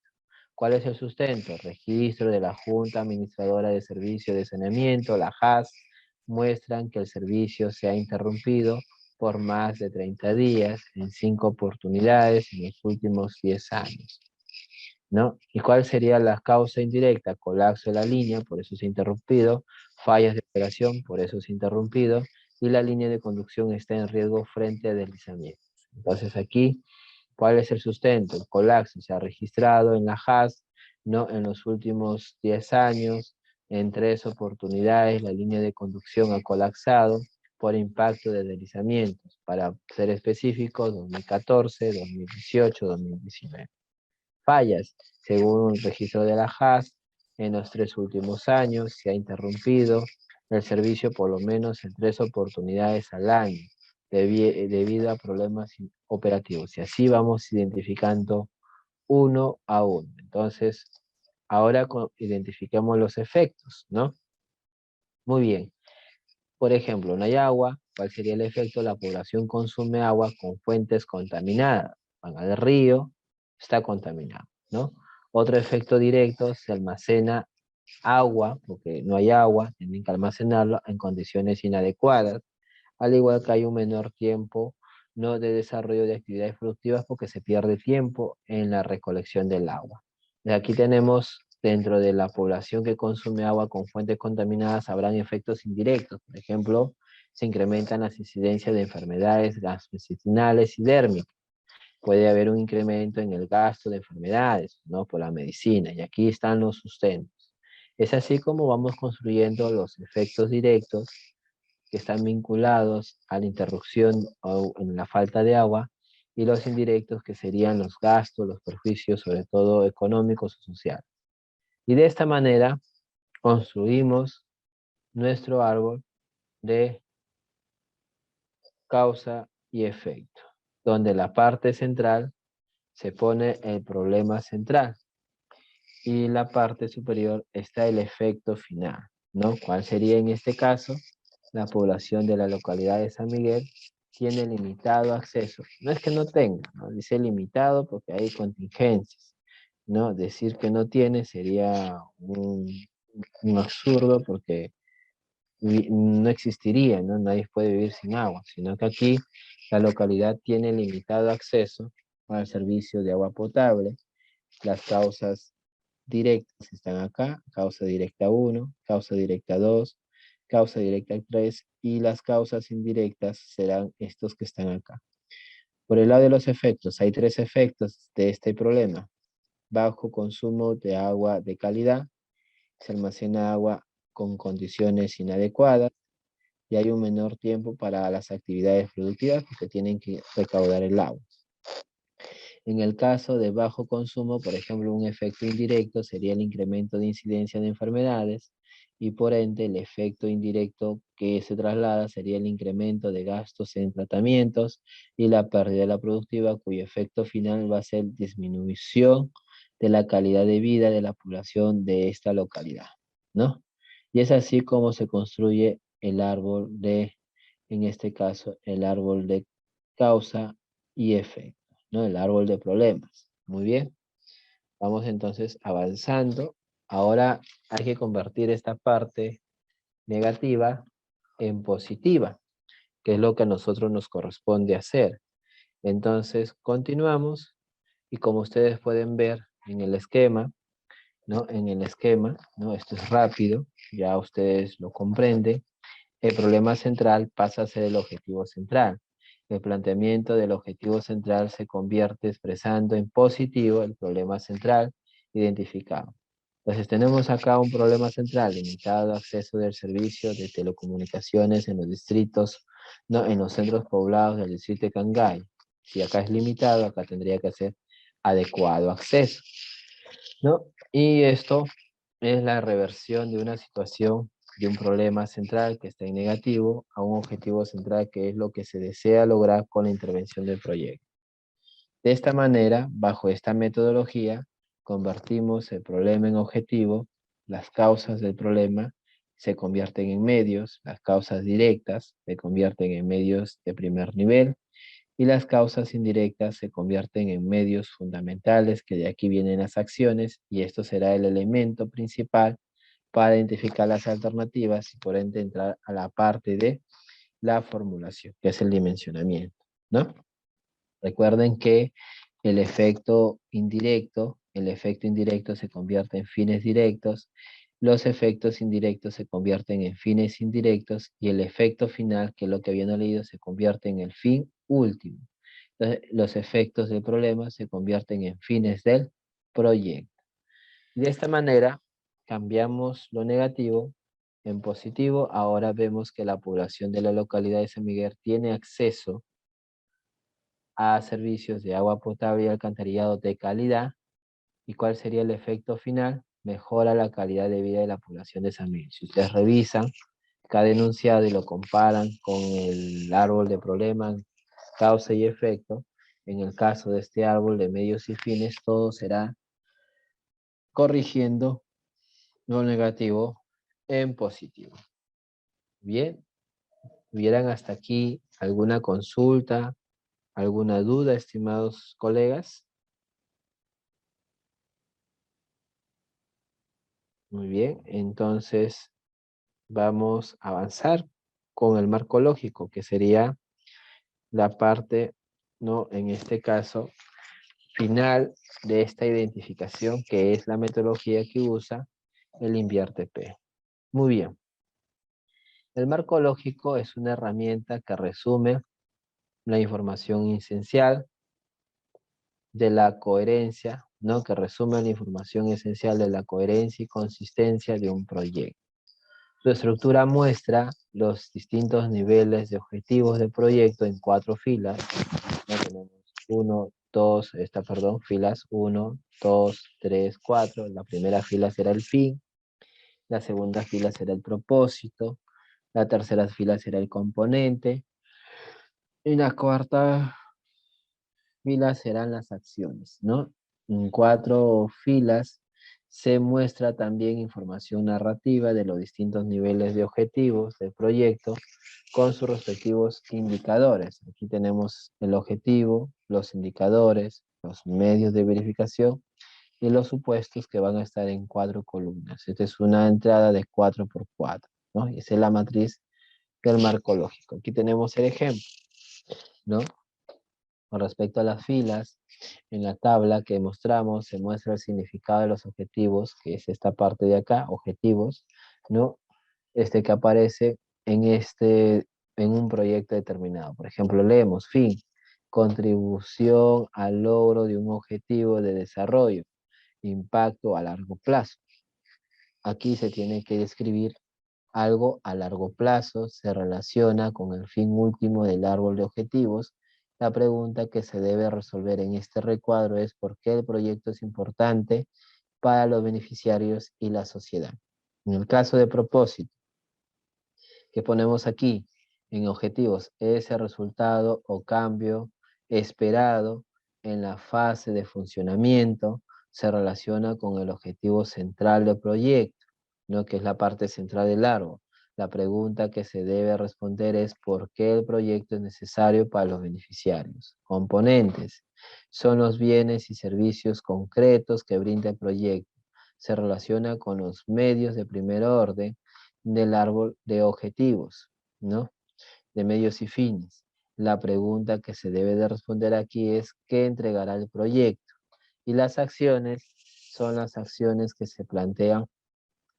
¿Cuál es el sustento? Registro de la Junta Administradora de Servicio de Saneamiento, la JAS, muestran que el servicio se ha interrumpido por más de 30 días en 5 oportunidades en los últimos 10 años. ¿No? ¿Y cuál sería la causa indirecta? Colapso de la línea, por eso se ha interrumpido, fallas de operación, por eso se ha interrumpido, y la línea de conducción está en riesgo frente a deslizamientos. Entonces aquí, ¿cuál es el sustento? El colapso se ha registrado en la JAS, ¿no? En los últimos 10 años, en 3 oportunidades, la línea de conducción ha colapsado por impacto de deslizamientos. Para ser específicos, 2014, 2018, 2019. Fallas, según el registro de la JAS, en los 3 últimos años se ha interrumpido el servicio por lo menos en 3 oportunidades al año debido a problemas operativos. Y así vamos identificando uno a uno. Entonces, ahora identificamos los efectos, ¿no? Muy bien. Por ejemplo, no hay agua. ¿Cuál sería el efecto? La población consume agua con fuentes contaminadas. Van al río, está contaminado, ¿no? Otro efecto directo, se almacena agua, porque no hay agua, tienen que almacenarlo en condiciones inadecuadas, al igual que hay un menor tiempo, ¿no?, de desarrollo de actividades productivas porque se pierde tiempo en la recolección del agua. Y aquí tenemos, dentro de la población que consume agua con fuentes contaminadas, habrán efectos indirectos. Por ejemplo, se incrementan las incidencias de enfermedades gastrointestinales y dérmicas. Puede haber un incremento en el gasto de enfermedades, ¿no?, por la medicina, y aquí están los sustentos. Es así como vamos construyendo los efectos directos que están vinculados a la interrupción o en la falta de agua, y los indirectos que serían los gastos, los perjuicios, sobre todo económicos o sociales. Y de esta manera construimos nuestro árbol de causa y efecto, donde la parte central se pone el problema central y la parte superior está el efecto final, ¿no? ¿Cuál sería en este caso? La población de la localidad de San Miguel tiene limitado acceso. No es que no tenga, ¿no? Dice limitado porque hay contingencias, ¿no? Decir que no tiene sería un absurdo porque no existiría, ¿no? Nadie puede vivir sin agua, sino que aquí la localidad tiene limitado acceso al servicio de agua potable. Las causas directas están acá, causa directa 1, causa directa 2, causa directa 3, y las causas indirectas serán estos que están acá. Por el lado de los efectos, hay 3 efectos de este problema. Bajo consumo de agua de calidad, se almacena agua con condiciones inadecuadas, y hay un menor tiempo para las actividades productivas porque tienen que recaudar el agua. En el caso de bajo consumo, por ejemplo, un efecto indirecto sería el incremento de incidencia de enfermedades, y por ende el efecto indirecto que se traslada sería el incremento de gastos en tratamientos y la pérdida de la productiva, cuyo efecto final va a ser disminución de la calidad de vida de la población de esta localidad, ¿no? Y es así como se construye el árbol de, en este caso, el árbol de causa y efecto, ¿no? El árbol de problemas. Muy bien. Vamos entonces avanzando. Ahora hay que convertir esta parte negativa en positiva, que es lo que a nosotros nos corresponde hacer. Entonces, continuamos Y como ustedes pueden ver en el esquema, ¿no? En el esquema, ¿no? Esto es rápido, ya ustedes lo comprenden. El problema central pasa a ser el objetivo central. El planteamiento del objetivo central se convierte expresando en positivo el problema central identificado. Entonces tenemos acá un problema central, limitado acceso del servicio de telecomunicaciones en los distritos, no, en los centros poblados del distrito de Cangay. Si acá es limitado, acá tendría que ser adecuado acceso, ¿no? Y esto es la reversión de una situación, de un problema central que está en negativo a un objetivo central que es lo que se desea lograr con la intervención del proyecto. De esta manera, bajo esta metodología, convertimos el problema en objetivo, las causas del problema se convierten en medios, las causas directas se convierten en medios de primer nivel y las causas indirectas se convierten en medios fundamentales, que de aquí vienen las acciones, y esto será el elemento principal para identificar las alternativas y por ende entrar a la parte de la formulación, que es el dimensionamiento, ¿no? Recuerden que el efecto indirecto se convierte en fines directos, los efectos indirectos se convierten en fines indirectos y el efecto final, que es lo que habían leído, se convierte en el fin último. Entonces, los efectos del problema se convierten en fines del proyecto. De esta manera, cambiamos lo negativo en positivo. Ahora vemos que la población de la localidad de San Miguel tiene acceso a servicios de agua potable y alcantarillado de calidad. ¿Y cuál sería el efecto final? Mejora la calidad de vida de la población de San Miguel. Si ustedes revisan cada enunciado y lo comparan con el árbol de problemas, causa y efecto, en el caso de este árbol de medios y fines, todo será corrigiendo lo negativo en positivo. Bien, ¿tuvieran hasta aquí alguna consulta, alguna duda, estimados colegas? Muy bien, entonces vamos a avanzar con el marco lógico, que sería la parte, ¿no? En este caso, final de esta identificación, que es la metodología que usa el INVIERTE-P. Muy bien. El marco lógico es una herramienta que resume la información esencial de la coherencia, ¿no? Que resume la información esencial de la coherencia y consistencia de un proyecto. Su estructura muestra los distintos niveles de objetivos del proyecto en 4 filas. ¿No? Tenemos filas 1, 2, 3, 4. La primera fila será el fin, la segunda fila será el propósito, la tercera fila será el componente, y la cuarta filas serán las acciones, ¿no? En 4 filas se muestra también información narrativa de los distintos niveles de objetivos del proyecto con sus respectivos indicadores. Aquí tenemos el objetivo, los indicadores, los medios de verificación y los supuestos que van a estar en 4 columnas. Esta es una entrada de 4×4, ¿no? Y esa es la matriz del marco lógico. Aquí tenemos el ejemplo, ¿no? Con respecto a las filas, en la tabla que mostramos se muestra el significado de los objetivos, que es esta parte de acá, objetivos, ¿no? Que aparece en un proyecto determinado. Por ejemplo, leemos fin, contribución al logro de un objetivo de desarrollo, impacto a largo plazo. Aquí se tiene que describir algo a largo plazo, se relaciona con el fin último del árbol de objetivos. La pregunta que se debe resolver en este recuadro es ¿por qué el proyecto es importante para los beneficiarios y la sociedad? En el caso de propósito, que ponemos aquí en objetivos, ese resultado o cambio esperado en la fase de funcionamiento se relaciona con el objetivo central del proyecto, ¿no? Que es la parte central del árbol. La pregunta que se debe responder es ¿por qué el proyecto es necesario para los beneficiarios? Componentes son los bienes y servicios concretos que brinda el proyecto. Se relaciona con los medios de primer orden del árbol de objetivos, ¿no? De medios y fines. La pregunta que se debe de responder aquí es ¿qué entregará el proyecto? Y las acciones son las acciones que se plantean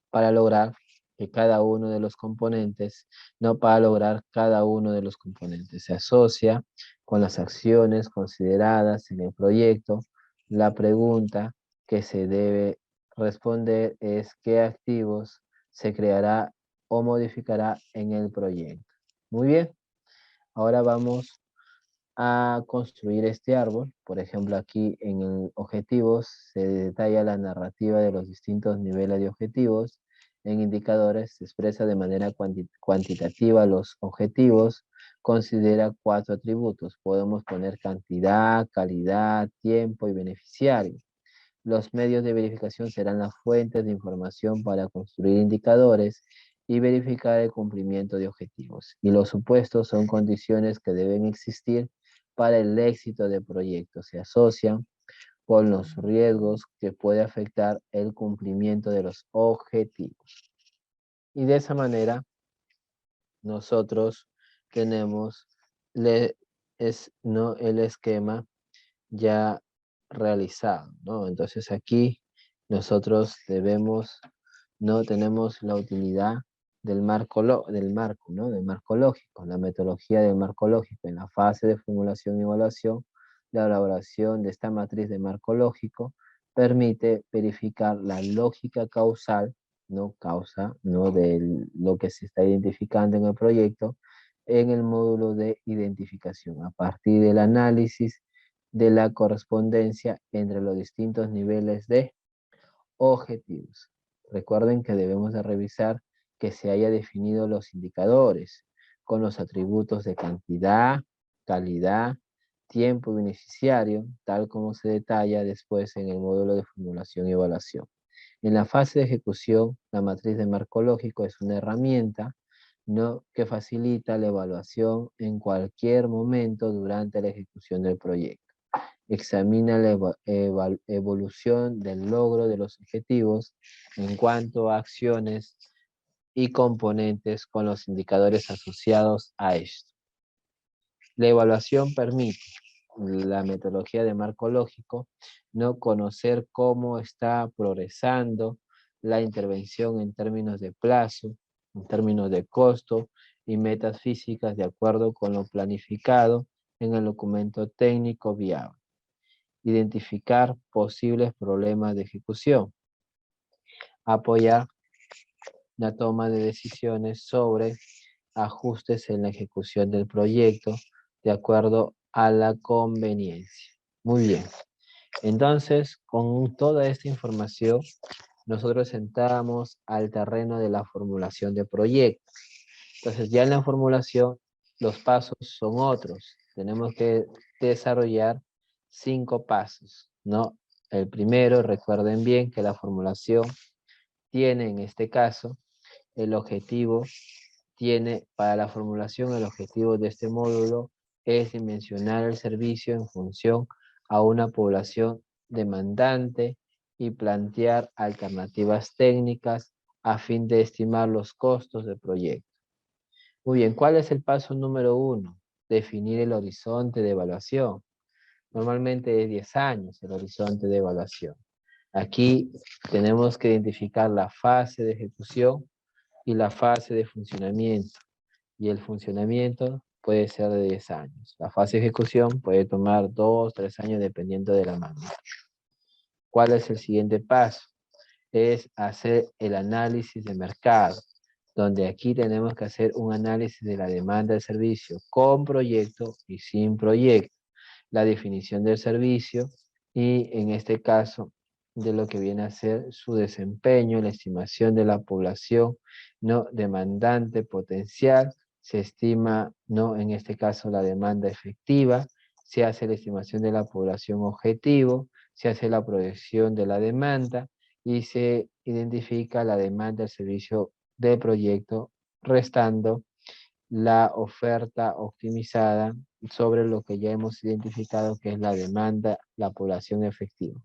para lograr que cada uno de los componentes, no para lograr cada uno de los componentes. Se asocia con las acciones consideradas en el proyecto. La pregunta que se debe responder es qué activos se creará o modificará en el proyecto. Muy bien, ahora vamos a construir este árbol. Por ejemplo, aquí en el objetivos se detalla la narrativa de los distintos niveles de objetivos. En indicadores se expresa de manera cuantitativa los objetivos. Considera 4 atributos. Podemos poner cantidad, calidad, tiempo y beneficiario. Los medios de verificación serán las fuentes de información para construir indicadores y verificar el cumplimiento de objetivos. Y los supuestos son condiciones que deben existir para el éxito del proyecto. Se asocian con los riesgos que puede afectar el cumplimiento de los objetivos. Y de esa manera, nosotros tenemos el esquema ya realizado, ¿no? Entonces aquí nosotros no tenemos la utilidad del marco, ¿no? Del marco lógico, la metodología del marco lógico. En la fase de formulación y evaluación, la elaboración de esta matriz de marco lógico permite verificar la lógica causal, no causa, no de lo que se está identificando en el proyecto, en el módulo de identificación. A partir del análisis de la correspondencia entre los distintos niveles de objetivos. Recuerden que debemos de revisar que se haya definido los indicadores con los atributos de cantidad, calidad, tiempo y beneficiario, tal como se detalla después en el módulo de formulación y evaluación. En la fase de ejecución, la matriz de marco lógico es una herramienta, ¿no?, que facilita la evaluación en cualquier momento durante la ejecución del proyecto. Examina la evolución del logro de los objetivos en cuanto a acciones y componentes con los indicadores asociados a esto. La evaluación permite la metodología de marco lógico, no conocer cómo está progresando la intervención en términos de plazo, en términos de costo y metas físicas de acuerdo con lo planificado en el documento técnico viable. Identificar posibles problemas de ejecución. Apoyar la toma de decisiones sobre ajustes en la ejecución del proyecto de acuerdo a la conveniencia. Muy bien. Entonces, con toda esta información, nosotros entramos al terreno de la formulación de proyectos. Entonces, ya en la formulación, los pasos son otros. Tenemos que desarrollar 5 pasos, ¿no? El primero, recuerden bien que la formulación tiene, en este caso, el objetivo, para la formulación, el objetivo de este módulo es dimensionar el servicio en función a una población demandante y plantear alternativas técnicas a fin de estimar los costos del proyecto. Muy bien, ¿cuál es el paso número 1? Definir el horizonte de evaluación. Normalmente es 10 años el horizonte de evaluación. Aquí tenemos que identificar la fase de ejecución y la fase de funcionamiento. Y el funcionamiento puede ser de 10 años. La fase de ejecución puede tomar 2, 3 años dependiendo de la magnitud. ¿Cuál es el siguiente paso? Es hacer el análisis de mercado, donde aquí tenemos que hacer un análisis de la demanda de servicio con proyecto y sin proyecto, la definición del servicio y en este caso de lo que viene a ser su desempeño, la estimación de la población no demandante potencial, se estima, no en este caso la demanda efectiva, se hace la estimación de la población objetivo, se hace la proyección de la demanda y se identifica la demanda del servicio del proyecto, restando la oferta optimizada sobre lo que ya hemos identificado que es la demanda, la población efectiva.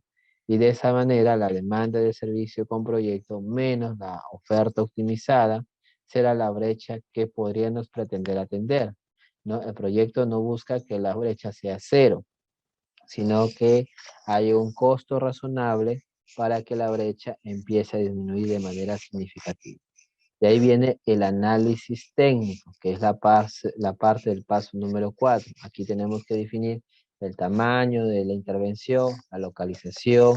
Y de esa manera la demanda de servicio con proyecto menos la oferta optimizada será la brecha que podríamos pretender atender, ¿no? El proyecto no busca que la brecha sea 0, sino que hay un costo razonable para que la brecha empiece a disminuir de manera significativa. De ahí viene el análisis técnico, que es la parte del paso número 4. Aquí tenemos que definir el tamaño de la intervención, la localización,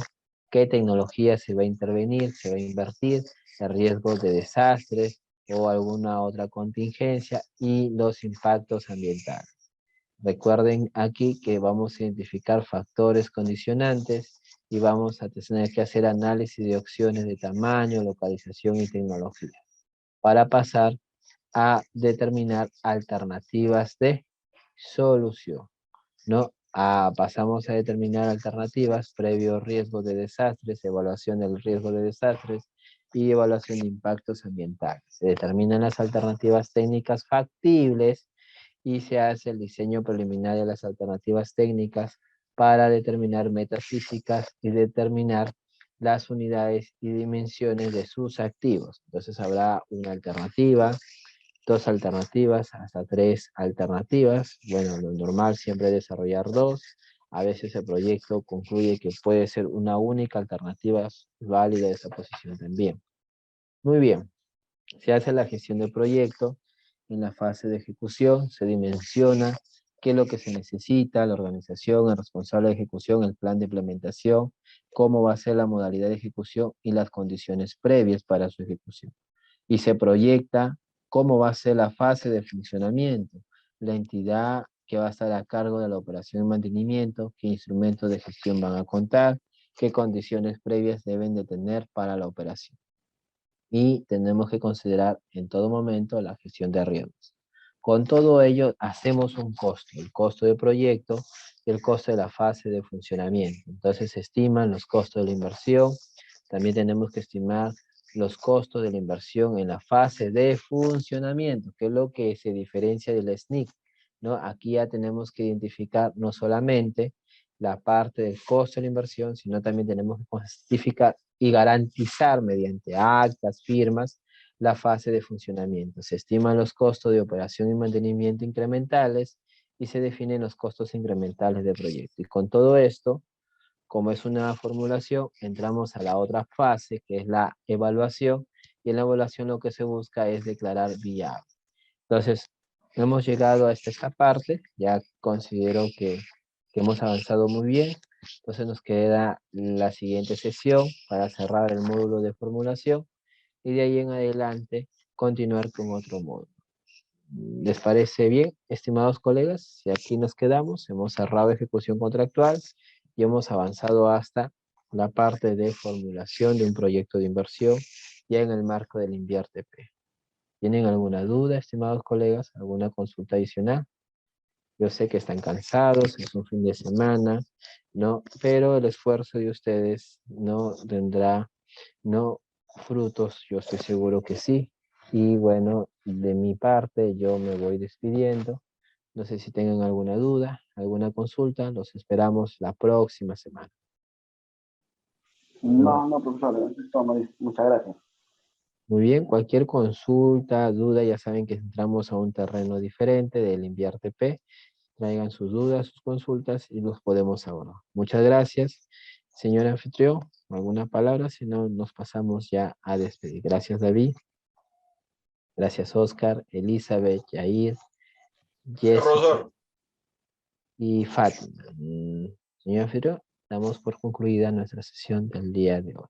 qué tecnología se va a intervenir, se va a invertir, el riesgo de desastres o alguna otra contingencia y los impactos ambientales. Recuerden aquí que vamos a identificar factores condicionantes y vamos a tener que hacer análisis de opciones de tamaño, localización y tecnología para pasar a determinar alternativas de solución, ¿no? Pasamos a determinar alternativas previo riesgo de desastres, evaluación del riesgo de desastres y evaluación de impactos ambientales. Se determinan las alternativas técnicas factibles y se hace el diseño preliminar de las alternativas técnicas para determinar metas físicas y determinar las unidades y dimensiones de sus activos. Entonces habrá una alternativa, dos alternativas, hasta tres alternativas. Bueno, lo normal siempre es desarrollar dos. A veces el proyecto concluye que puede ser una única alternativa válida de esa posición también. Muy bien. Se hace la gestión del proyecto. En la fase de ejecución se dimensiona qué es lo que se necesita, la organización, el responsable de ejecución, el plan de implementación, cómo va a ser la modalidad de ejecución y las condiciones previas para su ejecución. Y se proyecta cómo va a ser la fase de funcionamiento, la entidad que va a estar a cargo de la operación y mantenimiento, qué instrumentos de gestión van a contar, qué condiciones previas deben de tener para la operación. Y tenemos que considerar en todo momento la gestión de riesgos. Con todo ello, hacemos un costo, el costo de proyecto y el costo de la fase de funcionamiento. Entonces, se estiman los costos de la inversión. También tenemos que estimar los costos de la inversión en la fase de funcionamiento, que es lo que se diferencia del SNIC, ¿no? Aquí ya tenemos que identificar no solamente la parte del costo de la inversión, sino también tenemos que justificar y garantizar mediante actas, firmas, la fase de funcionamiento. Se estiman los costos de operación y mantenimiento incrementales y se definen los costos incrementales del proyecto. Y con todo esto, como es una formulación, entramos a la otra fase, que es la evaluación, y en la evaluación lo que se busca es declarar viable. Entonces, hemos llegado a esta parte, ya considero que hemos avanzado muy bien. Entonces nos queda la siguiente sesión para cerrar el módulo de formulación y de ahí en adelante continuar con otro módulo. ¿Les parece bien, estimados colegas? Si aquí nos quedamos, hemos cerrado ejecución contractual y hemos avanzado hasta la parte de formulación de un proyecto de inversión ya en el marco del INVIERTE-P. ¿Tienen alguna duda, estimados colegas? ¿Alguna consulta adicional? Yo sé que están cansados, es un fin de semana, ¿no? Pero el esfuerzo de ustedes no tendrá, ¿no? Frutos, yo estoy seguro que sí. Y bueno, de mi parte yo me voy despidiendo. No sé si tengan alguna duda, alguna consulta. Los esperamos la próxima semana. No, profesor, eso es todo, muchas gracias. Muy bien, cualquier consulta, duda, ya saben que entramos a un terreno diferente del INVIERTE-P. Traigan sus dudas, sus consultas y los podemos abordar. Muchas gracias, señor anfitrión. ¿Alguna palabra? Si no, nos pasamos ya a despedir. Gracias, David. Gracias, Oscar, Elizabeth, Yair, Jessica y Fátima. Señor anfitrión, damos por concluida nuestra sesión del día de hoy.